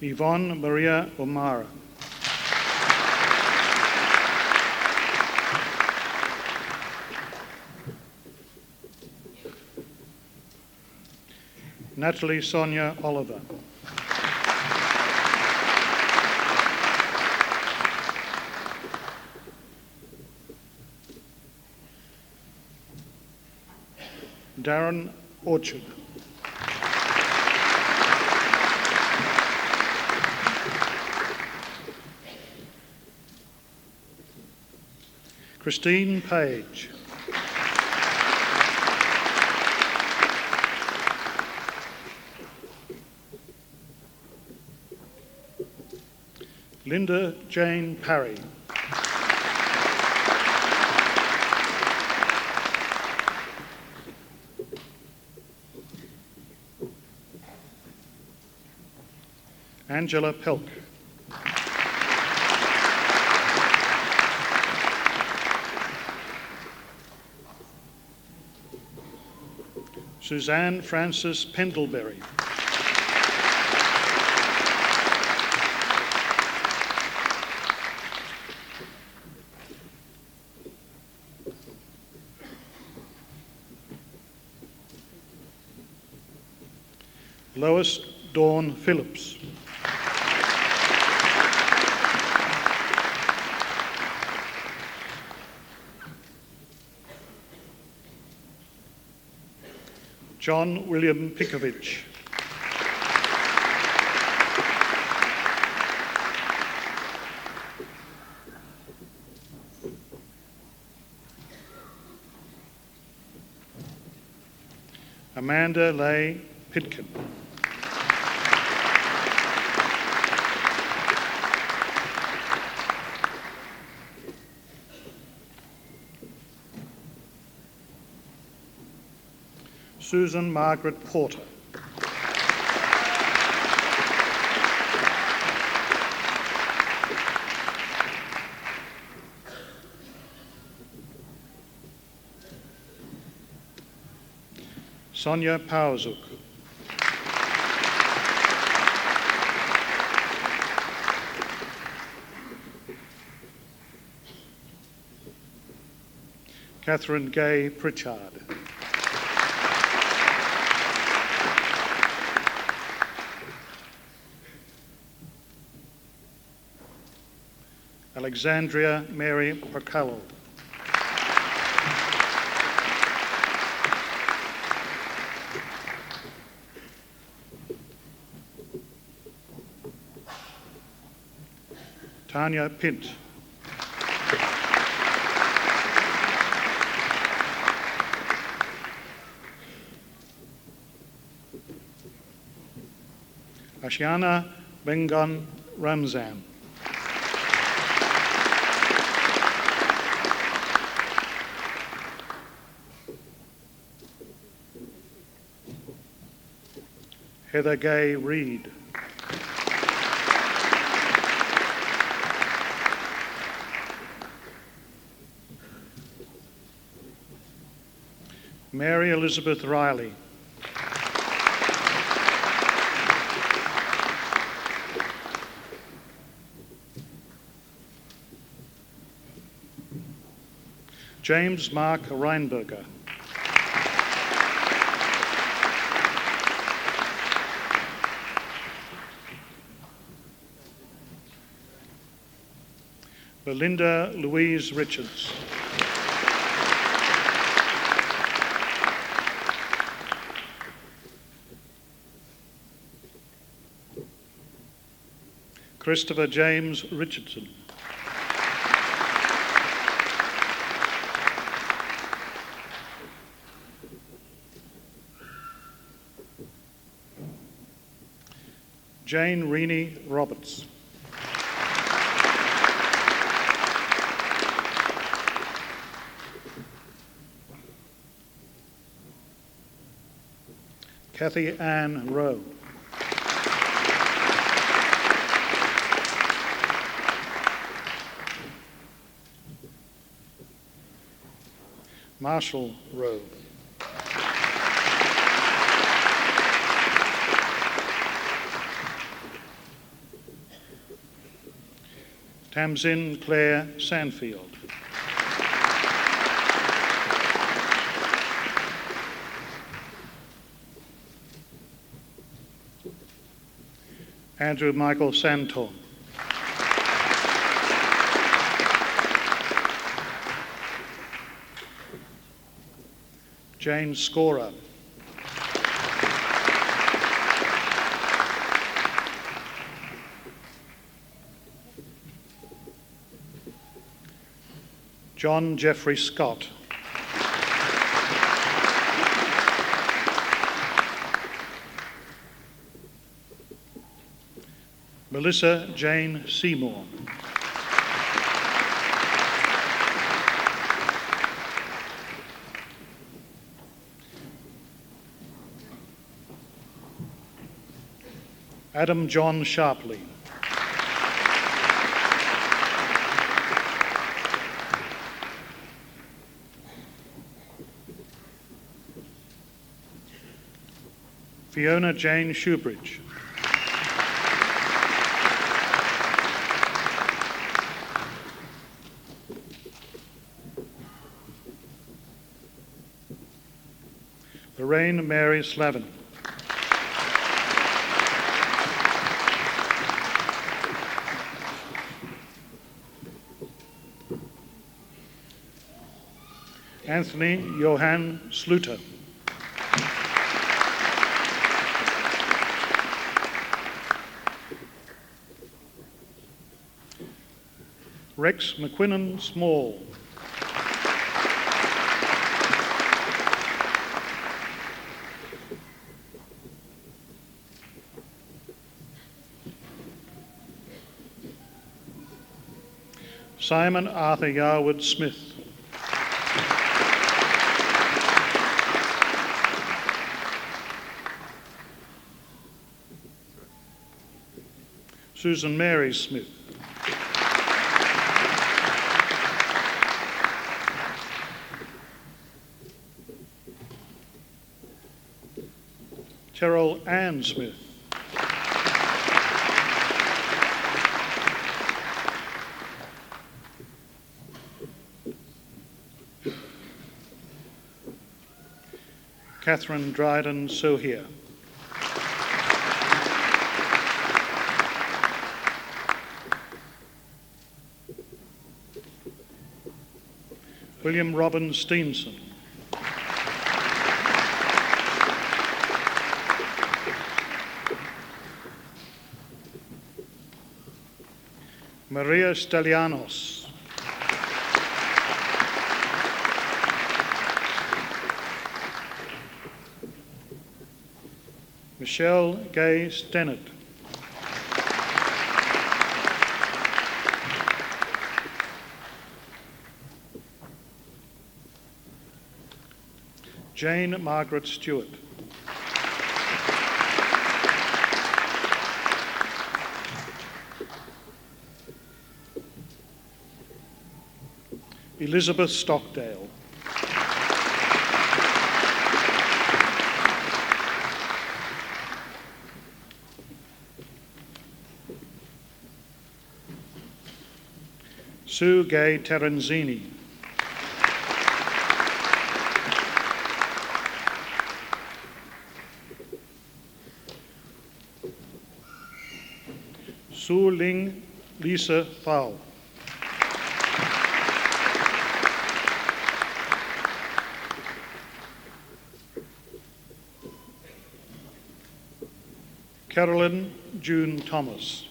Yvonne Maria O'Mara. Natalie Sonia Oliver. Darren Orchard. Christine Page. Linda Jane Parry. Angela Pelk. Suzanne Frances Pendlebury. Lois Dawn Phillips. John William Pikovich. Amanda Leigh Pitkin. Susan Margaret Porter. Sonia Powzuk. Catherine Gay Pritchard. Alexandria Mary Percallo. Tanya Pint. Ashiana Bengon Ramzan. Heather Gay Reid. Mary Elizabeth Riley. James Mark Reinberger. Belinda Louise Richards. Christopher James Richardson. Jane Reaney Roberts. Kathy Ann Rowe. Marshall Rowe. Tamzin Claire Sandfield. Andrew Michael Santorn. Jane Scorer. John Jeffrey Scott. Melissa Jane Seymour. Adam John Sharpley. Fiona Jane Shoebridge. Lorraine Mary Slavin. Anthony Johann Sluter. Rex McQuinnan Small. Simon Arthur Yarwood Smith. Susan Mary Smith. Terrell Ann Smith. Catherine Dryden Sohier. William Robin Steenson. Maria Stelianos. Michelle Gay Stennett. Jane Margaret Stewart. Elizabeth Stockdale. Sue Gay Terenzini. Su Ling Lisa Thao. Carolyn June Thomas.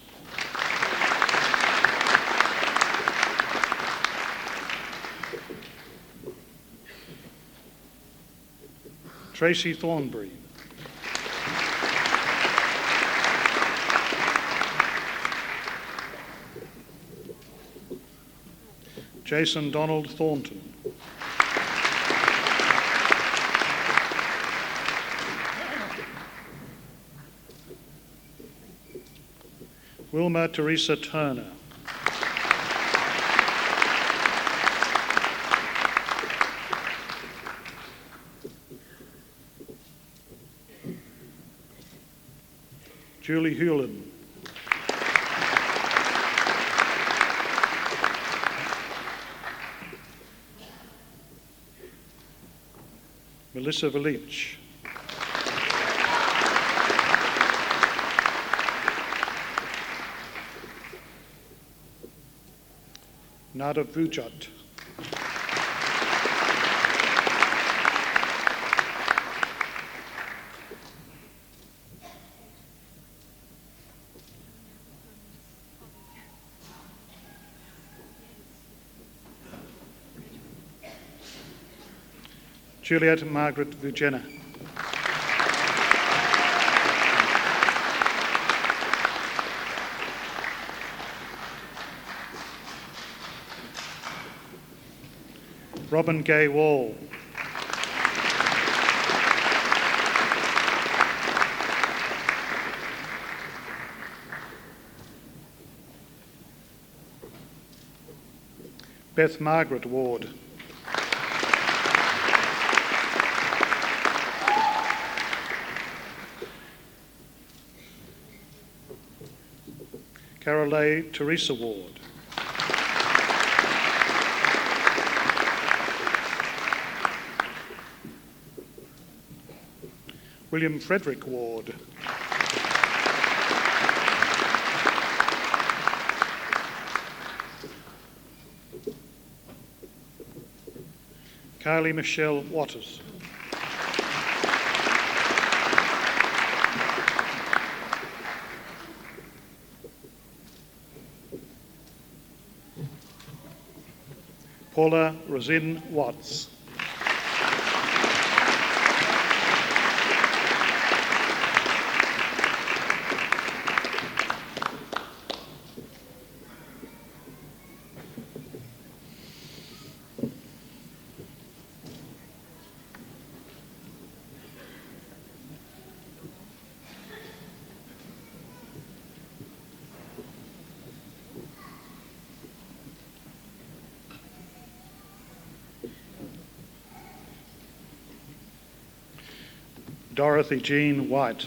Tracy Thornbury. Jason Donald Thornton. Wilma Teresa Turner. Julie Hewlin. Melissa Valich. Nada Vujat. Juliet Margaret Vujena. Robin Gay Wall. Beth Margaret Ward. Carolee Teresa Ward. William Frederick Ward. Kylie Michelle Waters. Paula Rosin Watts. Dorothy Jean White.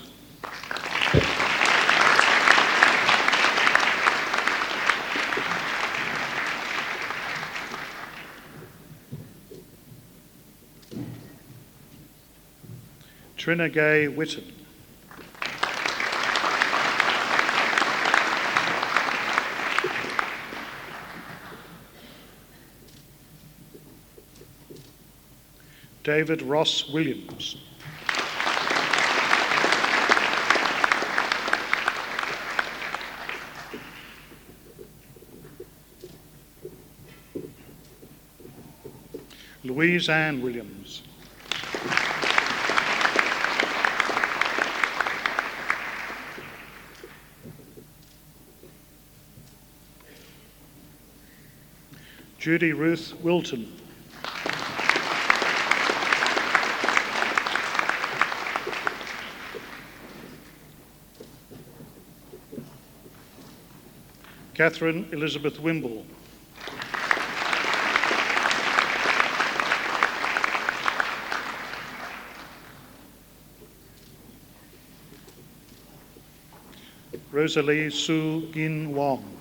Trina Gay Whitten. David Ross Williams. Louise Ann Williams. Judy Ruth Wilton. Catherine Elizabeth Wimble. Rosalie Su Gin Wong.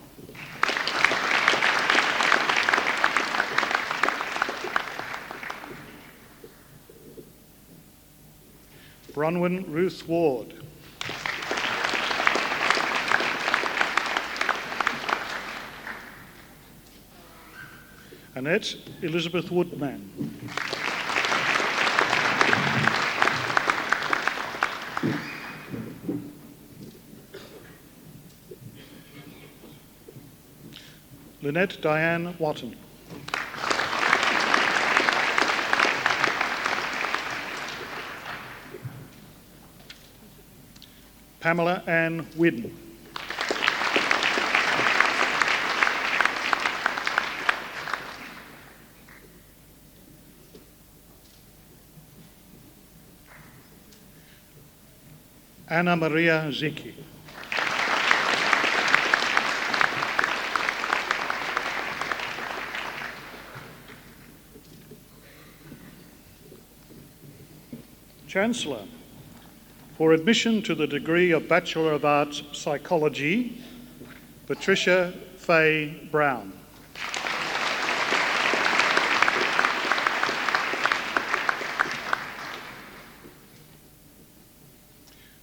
Bronwyn Ruth Ward. Annette Elizabeth Woodman. Lynette Diane Watton. Pamela Ann Whidden. Anna Maria Zicki. Chancellor, for admission to the degree of Bachelor of Arts Psychology, Patricia Faye Brown.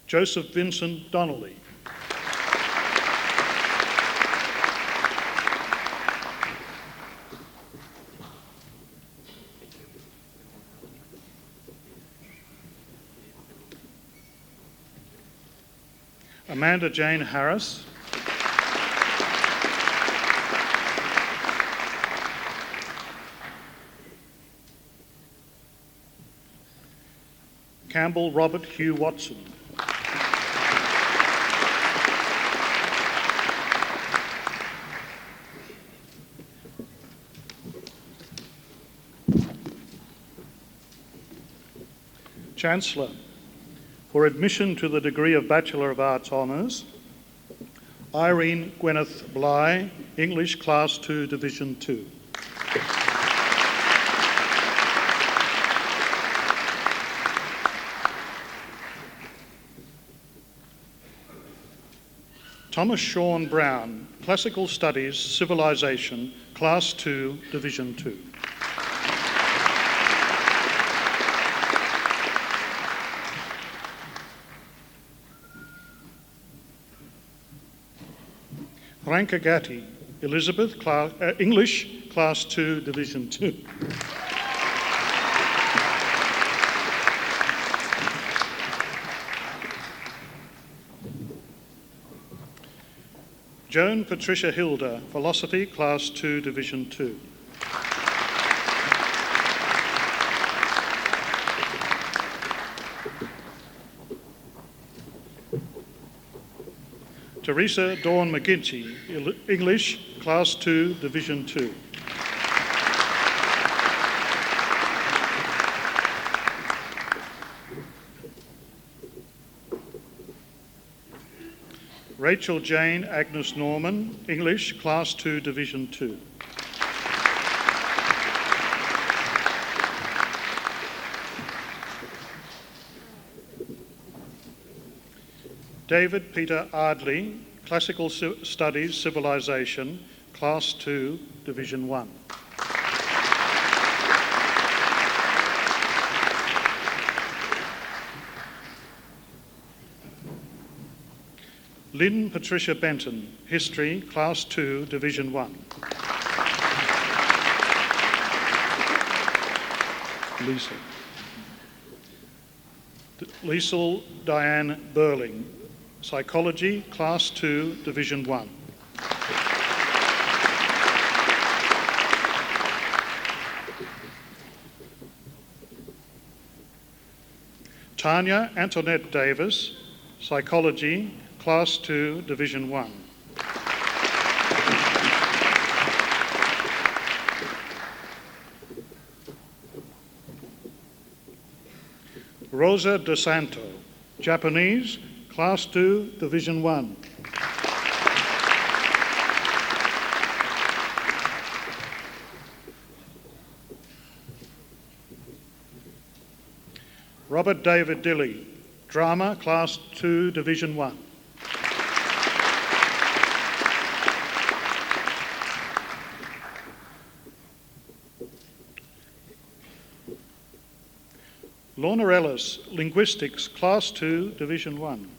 Joseph Vincent Donnelly. Amanda Jane Harris. Campbell Robert Hugh Watson. Chancellor, for admission to the degree of Bachelor of Arts Honours, Irene Gwyneth Bly, English Class 2, Division 2. Thomas Sean Brown, Classical Studies, Civilisation, Class 2, Division 2. Rankagati, Elizabeth, English, Class 2, Division 2. Joan Patricia Hilda, Philosophy, Class 2, Division 2. Teresa Dawn McGinty, English, Class 2, Division 2. Rachel Jane Agnes Norman, English, Class 2, Division 2. David Peter Ardley, Classical Studies, Civilisation, Class 2, Division 1. Lynn Patricia Benton, History, Class 2, Division 1. Lisa. Liesl Diane Burling, Psychology, Class 2, Division 1. Tanya Antoinette Davis, Psychology, Class 2, Division 1. Rosa De Santo, Japanese, Class 2, Division 1. Robert David Dilley, Drama, Class 2, Division 1. Lorna Ellis, Linguistics, Class 2, Division 1.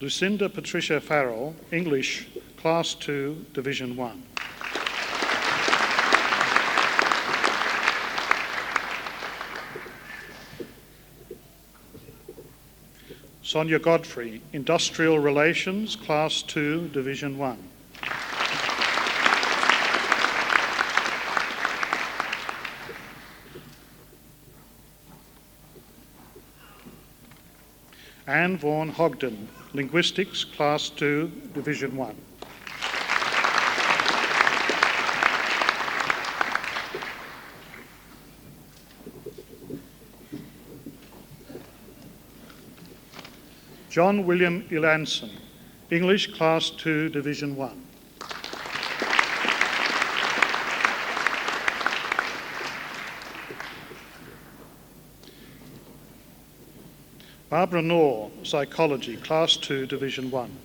Lucinda Patricia Farrell, English, Class 2, Division 1. Sonia Godfrey, Industrial Relations, Class 2, Division 1. Anne Vaughan Hogden, Linguistics, Class 2, Division 1. John William Ilanson, English, Class 2, Division 1. Barbara Knorr, Psychology, Class 2, Division 1.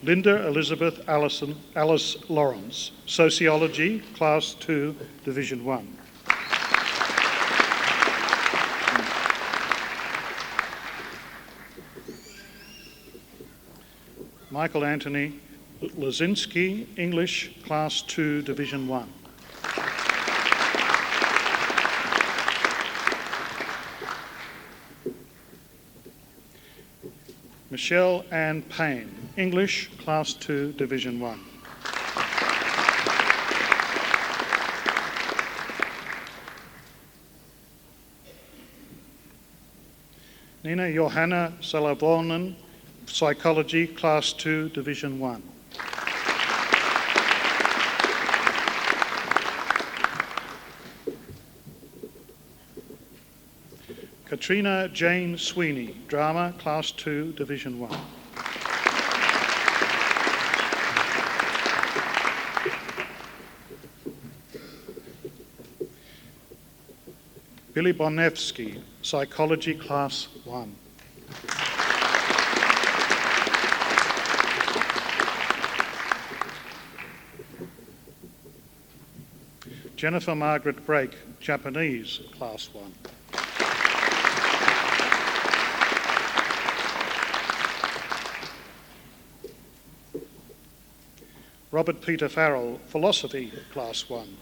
Linda Elizabeth Alice Lawrence, Sociology, Class 2, Division 1. Michael Anthony Lazinski, English, Class 2, Division 1. Michelle Ann Payne, English, Class 2, Division 1. Nina Johanna Salavonen, Psychology, Class 2, Division 1. Katrina Jane Sweeney, Drama, Class 2, Division 1. Billy Bonevsky, Psychology, Class 1. Jennifer Margaret Brake, Japanese, Class 1. Robert Peter Farrell, Philosophy, Class 1.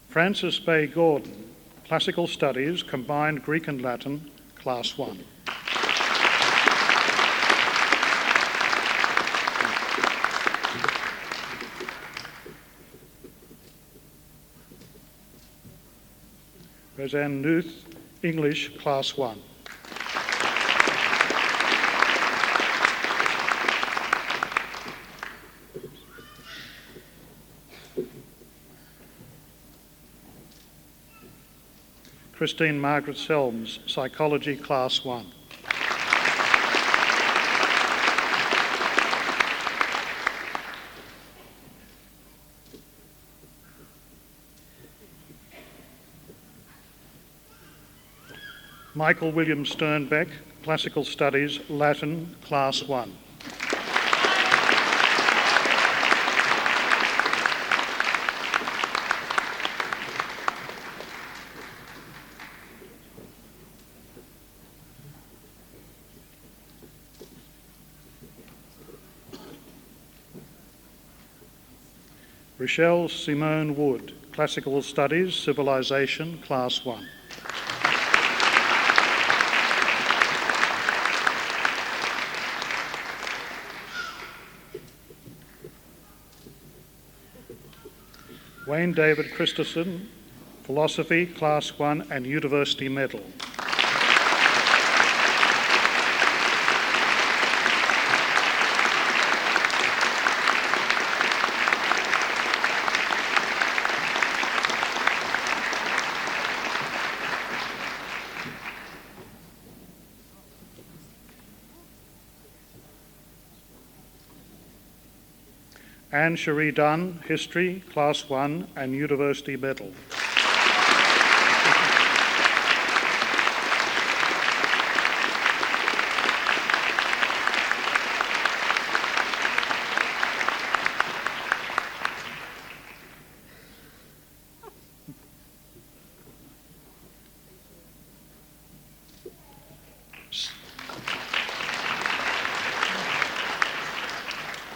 Francis Bay Gordon, Classical Studies, Combined Greek and Latin, Class 1. Roseanne Nuth, English, Class 1. Christine Margaret Selms, Psychology, Class 1. Michael William Sternbeck, Classical Studies, Latin, Class 1. Rochelle Simone Wood, Classical Studies, Civilization, Class 1. Wayne David Christensen, Philosophy, Class 1 and University Medal. Anne Cherie Dunn, History, Class 1 and University Medal.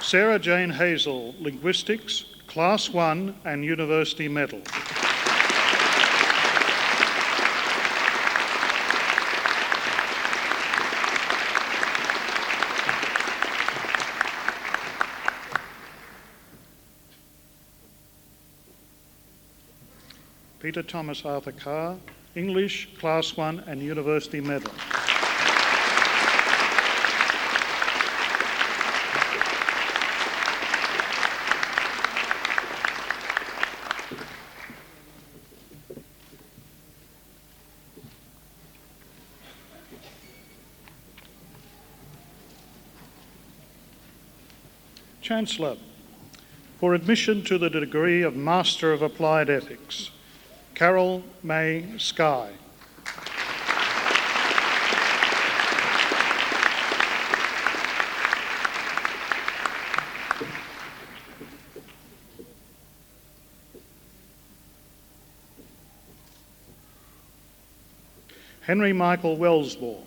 Sarah Jane Hazel, Linguistics, Class 1 and University Medal. Peter Thomas Arthur Carr, English, Class 1 and University Medal. Chancellor, for admission to the degree of Master of Applied Ethics, Carol May Skye. Henry Michael Wellsbourne.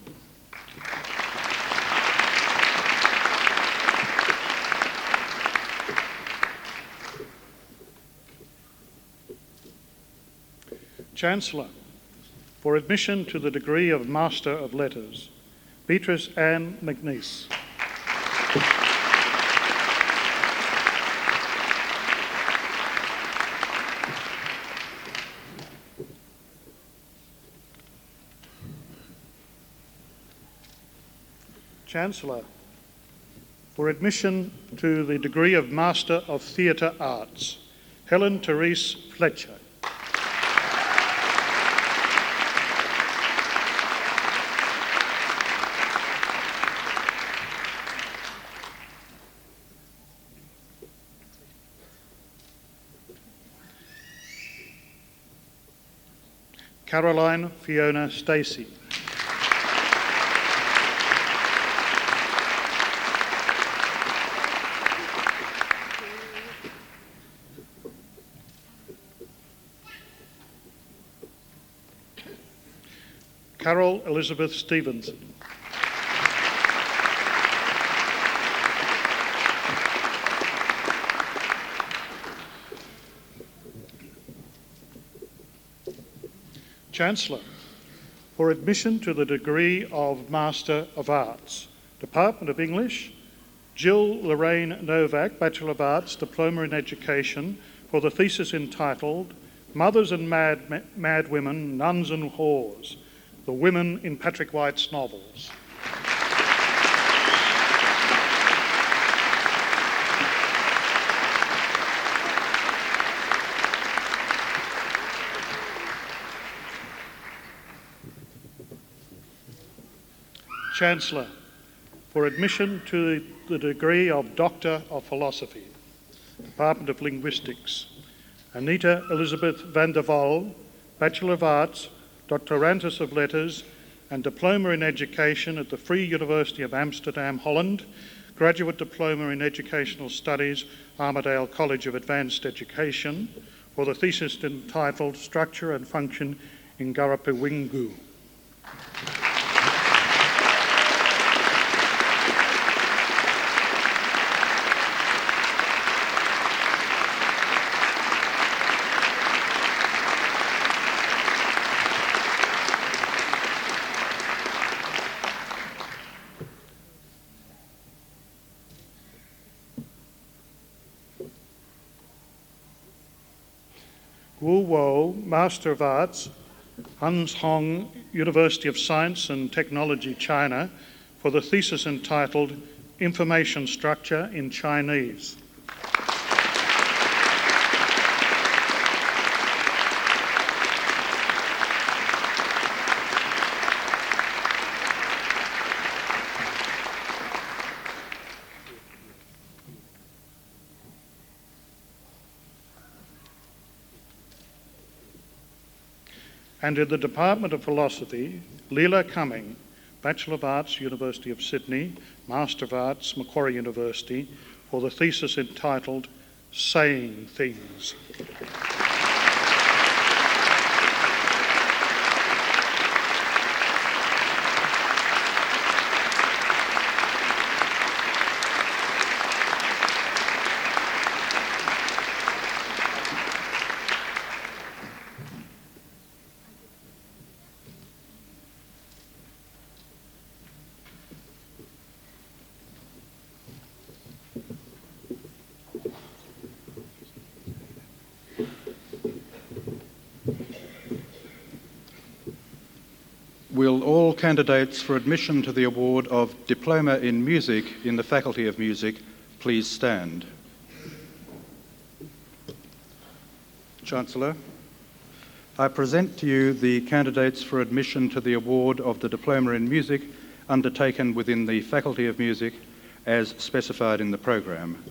Chancellor, for admission to the degree of Master of Letters, Beatrice Ann McNeice. Chancellor, for admission to the degree of Master of Theatre Arts, Helen Therese Fletcher. Caroline Fiona Stacey. Carol Elizabeth Stevenson. Chancellor, for admission to the degree of Master of Arts, Department of English, Jill Lorraine Novak, Bachelor of Arts, Diploma in Education, for the thesis entitled Mothers and Mad Women, Nuns and Whores, the Women in Patrick White's Novels. Chancellor, for admission to the degree of Doctor of Philosophy, Department of Linguistics, Anita Elizabeth van der Waal, Bachelor of Arts, Doctorandus of Letters, and Diploma in Education at the Free University of Amsterdam, Holland, Graduate Diploma in Educational Studies, Armidale College of Advanced Education, for the thesis entitled Structure and Function in Garapewingu. Wu Wo, Master of Arts, Hans Hong, University of Science and Technology, China, for the thesis entitled Information Structure in Chinese. And in the Department of Philosophy, Leela Cumming, Bachelor of Arts, University of Sydney, Master of Arts, Macquarie University, for the thesis entitled Saying Things. Will all candidates for admission to the award of Diploma in Music in the Faculty of Music please stand? Chancellor, I present to you the candidates for admission to the award of the Diploma in Music undertaken within the Faculty of Music as specified in the programme.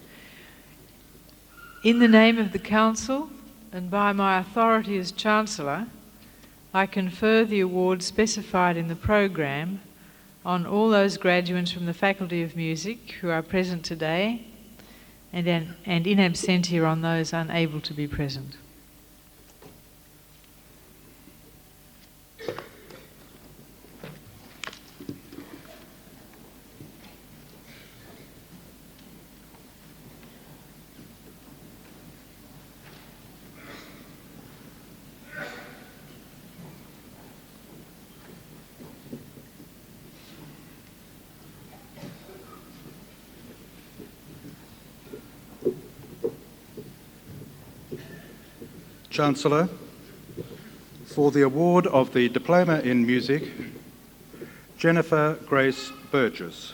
In the name of the Council and by my authority as Chancellor, I confer the award specified in the programme on all those graduates from the Faculty of Music who are present today and in absentia on those unable to be present. Chancellor, for the award of the Diploma in Music, Jennifer Grace Burgess.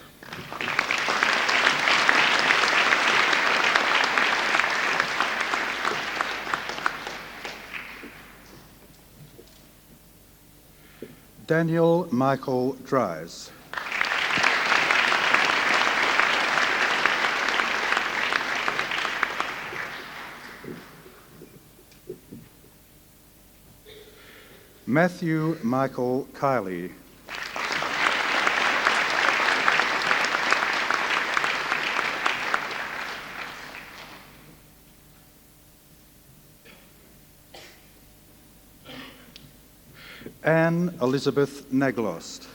Daniel Michael Dries. Matthew Michael Kiley. Anne Elizabeth Naglost.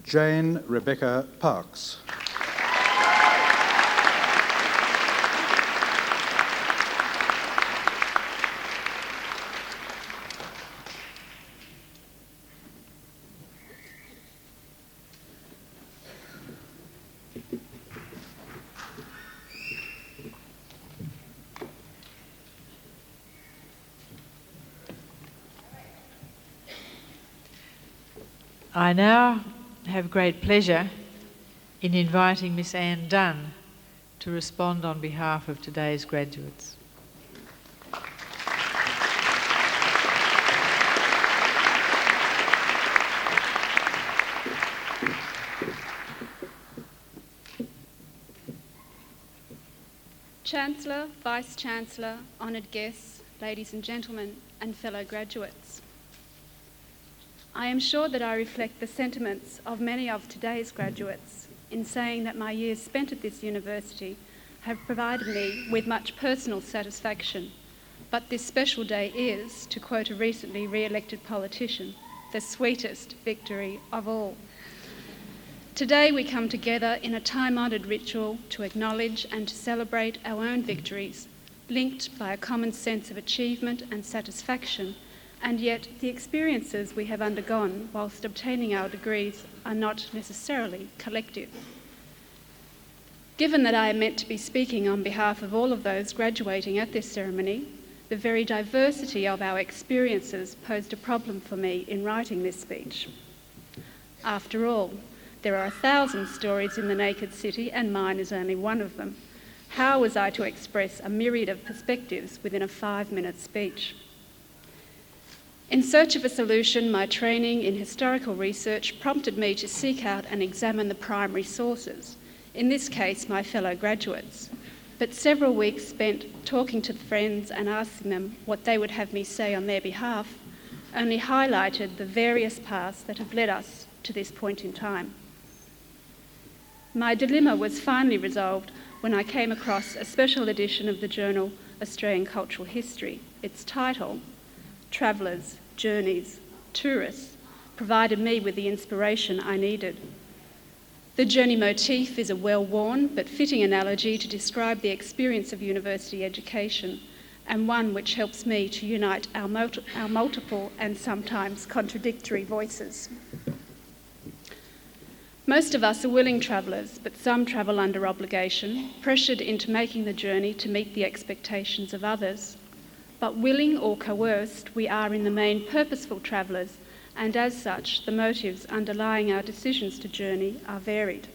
Jane Rebecca Parks. I now have great pleasure in inviting Miss Anne Dunn to respond on behalf of today's graduates. Chancellor, Vice-Chancellor, honoured guests, ladies and gentlemen, and fellow graduates. I am sure that I reflect the sentiments of many of today's graduates in saying that my years spent at this university have provided me with much personal satisfaction, but this special day is, to quote a recently re-elected politician, the sweetest victory of all. Today we come together in a time-honoured ritual to acknowledge and to celebrate our own victories, linked by a common sense of achievement and satisfaction, and yet the experiences we have undergone whilst obtaining our degrees are not necessarily collective. Given that I am meant to be speaking on behalf of all of those graduating at this ceremony, the very diversity of our experiences posed a problem for me in writing this speech. After all, there are 1,000 stories in the naked city, and mine is only one of them. How was I to express a myriad of perspectives within a 5-minute speech? In search of a solution, my training in historical research prompted me to seek out and examine the primary sources, in this case my fellow graduates. But several weeks spent talking to friends and asking them what they would have me say on their behalf only highlighted the various paths that have led us to this point in time. My dilemma was finally resolved when I came across a special edition of the journal Australian Cultural History. Its title, Travellers, Journeys, Tourists, provided me with the inspiration I needed. The journey motif is a well-worn but fitting analogy to describe the experience of university education, and one which helps me to unite our multiple and sometimes contradictory voices. Most of us are willing travellers, but some travel under obligation, pressured into making the journey to meet the expectations of others. But willing or coerced, we are in the main purposeful travellers, and as such, the motives underlying our decisions to journey are varied.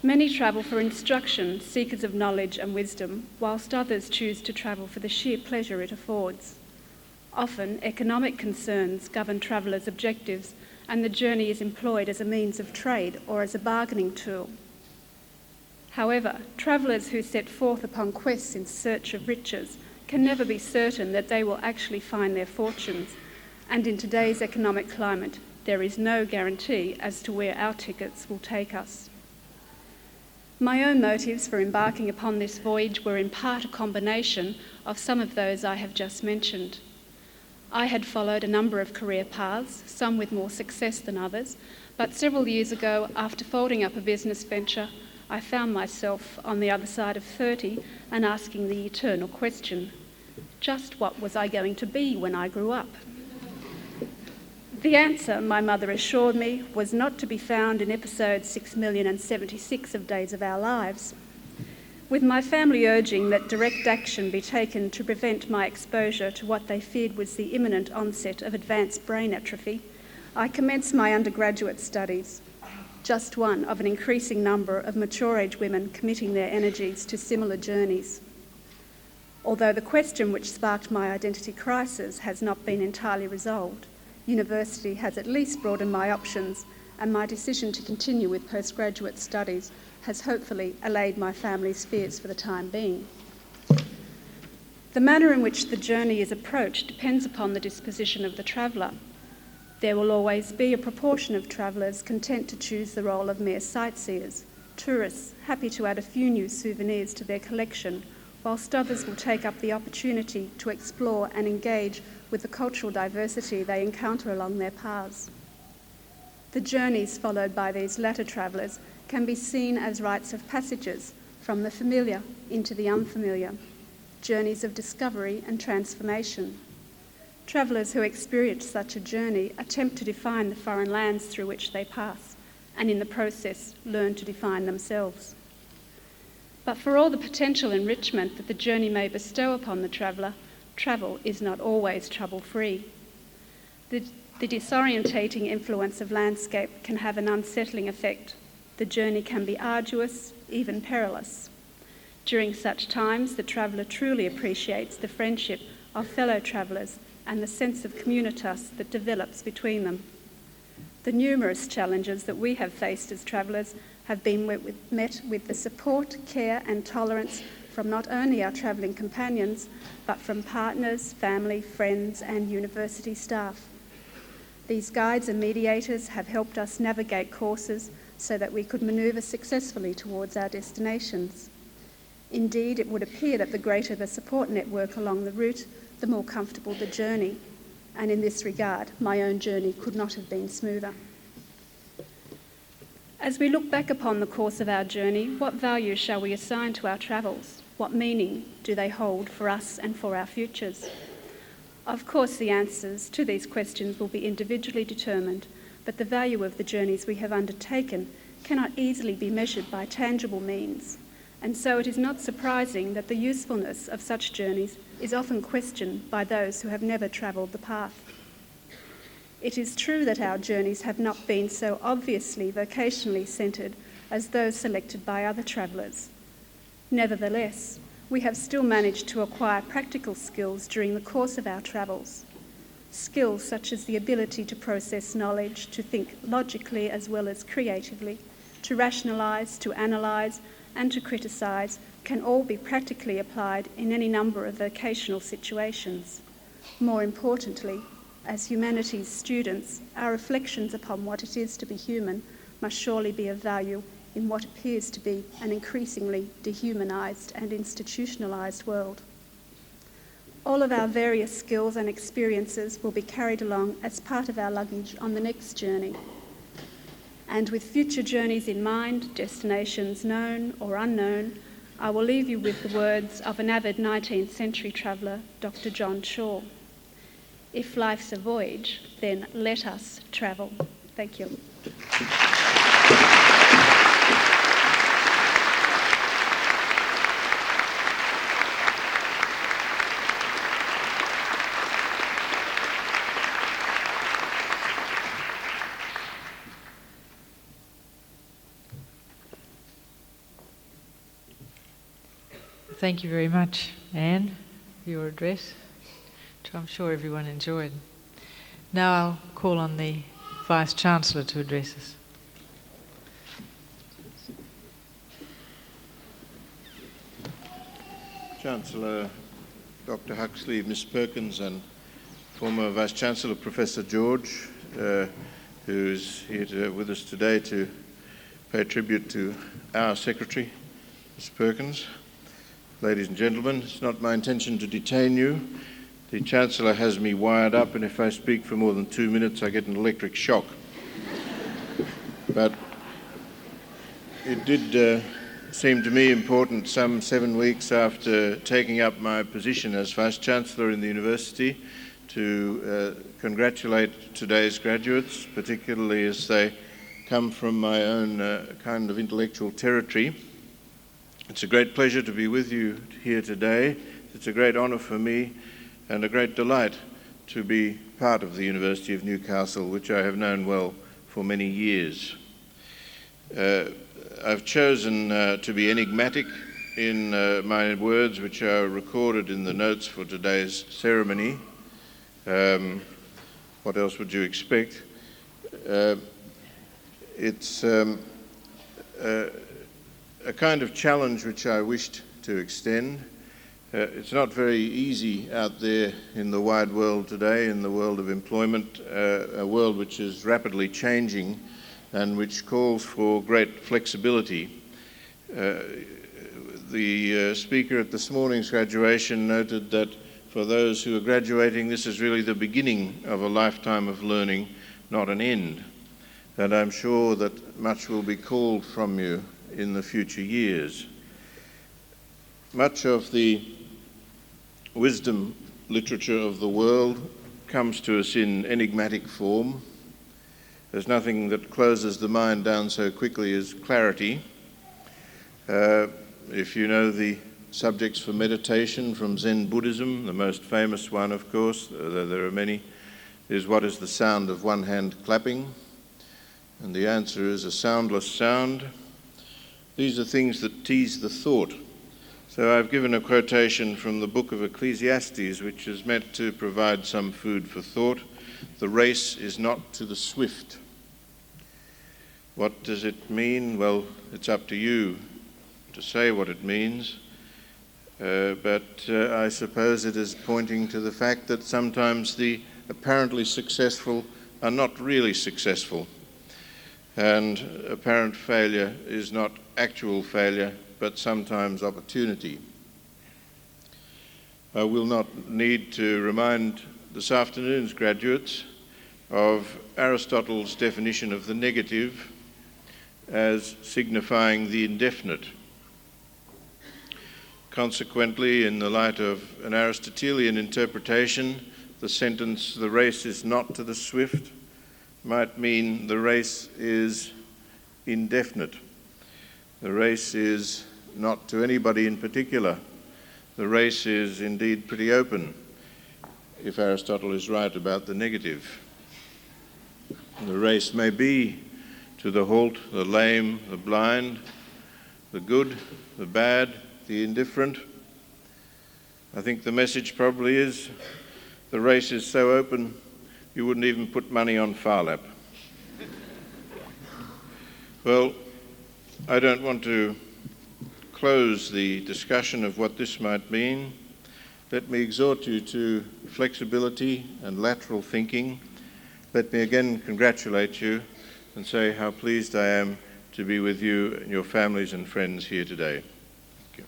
Many travel for instruction, seekers of knowledge and wisdom, whilst others choose to travel for the sheer pleasure it affords. Often, economic concerns govern travellers' objectives, and the journey is employed as a means of trade or as a bargaining tool. However, travellers who set forth upon quests in search of riches can never be certain that they will actually find their fortunes, and in today's economic climate, there is no guarantee as to where our tickets will take us. My own motives for embarking upon this voyage were in part a combination of some of those I have just mentioned. I had followed a number of career paths, some with more success than others, but several years ago, after folding up a business venture, I found myself on the other side of 30 and asking the eternal question, just what was I going to be when I grew up? The answer, my mother assured me, was not to be found in episode 6,076 of Days of Our Lives. With my family urging that direct action be taken to prevent my exposure to what they feared was the imminent onset of advanced brain atrophy, I commenced my undergraduate studies, just one of an increasing number of mature-age women committing their energies to similar journeys. Although the question which sparked my identity crisis has not been entirely resolved, university has at least broadened my options, and my decision to continue with postgraduate studies has hopefully allayed my family's fears for the time being. The manner in which the journey is approached depends upon the disposition of the traveller. There will always be a proportion of travellers content to choose the role of mere sightseers, tourists happy to add a few new souvenirs to their collection, whilst others will take up the opportunity to explore and engage with the cultural diversity they encounter along their paths. The journeys followed by these latter travellers can be seen as rites of passages from the familiar into the unfamiliar, journeys of discovery and transformation. Travellers who experience such a journey attempt to define the foreign lands through which they pass, and in the process learn to define themselves. But for all the potential enrichment that the journey may bestow upon the traveller, travel is not always trouble-free. The disorientating influence of landscape can have an unsettling effect. The journey can be arduous, even perilous. During such times, the traveller truly appreciates the friendship of fellow travellers and the sense of communitas that develops between them. The numerous challenges that we have faced as travellers have been met with the support, care and tolerance from not only our travelling companions, but from partners, family, friends and university staff. These guides and mediators have helped us navigate courses so that we could manoeuvre successfully towards our destinations. Indeed, it would appear that the greater the support network along the route, the more comfortable the journey. And in this regard, my own journey could not have been smoother. As we look back upon the course of our journey, what value shall we assign to our travels? What meaning do they hold for us and for our futures? Of course, the answers to these questions will be individually determined, but the value of the journeys we have undertaken cannot easily be measured by tangible means. And so it is not surprising that the usefulness of such journeys is often questioned by those who have never travelled the path. It is true that our journeys have not been so obviously vocationally centred as those selected by other travellers. Nevertheless, we have still managed to acquire practical skills during the course of our travels. Skills such as the ability to process knowledge, to think logically as well as creatively, to rationalise, to analyse, and to criticise can all be practically applied in any number of vocational situations. More importantly, as humanities students, our reflections upon what it is to be human must surely be of value in what appears to be an increasingly dehumanised and institutionalised world. All of our various skills and experiences will be carried along as part of our luggage on the next journey. And with future journeys in mind, destinations known or unknown, I will leave you with the words of an avid 19th century traveller, Dr. John Shaw. If life's a voyage, then let us travel. Thank you. Thank you very much, Anne, for your address, which I'm sure everyone enjoyed. Now I'll call on the Vice-Chancellor to address us. Chancellor Dr. Huxley, Ms. Perkins and former Vice-Chancellor Professor George, who's here with us today to pay tribute to our Secretary, Ms. Perkins. Ladies and gentlemen, it's not my intention to detain you. The Chancellor has me wired up, and if I speak for more than 2 minutes, I get an electric shock. But it did seem to me important some 7 weeks after taking up my position as Vice-Chancellor in the University to congratulate today's graduates, particularly as they come from my own kind of intellectual territory. It's a great pleasure to be with you here today. It's a great honour for me and a great delight to be part of the University of Newcastle, which I have known well for many years. I've chosen to be enigmatic in my words, which are recorded in the notes for today's ceremony. What else would you expect? It's a kind of challenge which I wished to extend. It's not very easy out there in the wide world today, in the world of employment, a world which is rapidly changing and which calls for great flexibility. The speaker at this morning's graduation noted that for those who are graduating, this is really the beginning of a lifetime of learning, not an end. And I'm sure that much will be called from you in the future years. Much of the wisdom literature of the world comes to us in enigmatic form. There's nothing that closes the mind down so quickly as clarity. If you know the subjects for meditation from Zen Buddhism, the most famous one, of course, though there are many, is what is the sound of one hand clapping? And the answer is a soundless sound. These are things that tease the thought. So I've given a quotation from the book of Ecclesiastes, which is meant to provide some food for thought. The race is not to the swift. What does it mean? Well, it's up to you to say what it means. but I suppose it is pointing to the fact that sometimes the apparently successful are not really successful, and apparent failure is not actual failure, but sometimes opportunity. I will not need to remind this afternoon's graduates of Aristotle's definition of the negative as signifying the indefinite. Consequently, in the light of an Aristotelian interpretation, the sentence, "the race is not to the swift," might mean the race is indefinite. The race is not to anybody in particular. The race is indeed pretty open, if Aristotle is right about the negative. The race may be to the halt, the lame, the blind, the good, the bad, the indifferent. I think the message probably is the race is so open you wouldn't even put money on Phar Lap. Well, I don't want to close the discussion of what this might mean. Let me exhort you to flexibility and lateral thinking. Let me again congratulate you and say how pleased I am to be with you and your families and friends here today. Thank you.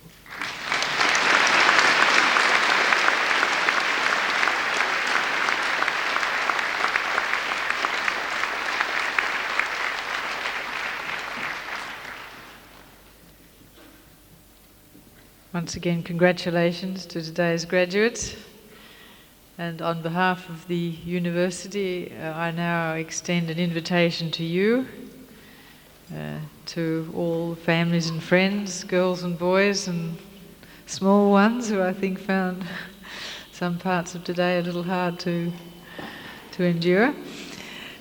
Once again, congratulations to today's graduates. And on behalf of the university, I now extend an invitation to you, to all families and friends, girls and boys and small ones who I think found some parts of today a little hard to endure.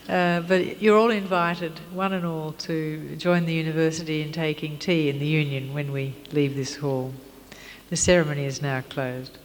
But you're all invited, one and all, to join the university in taking tea in the Union when we leave this hall. The ceremony is now closed.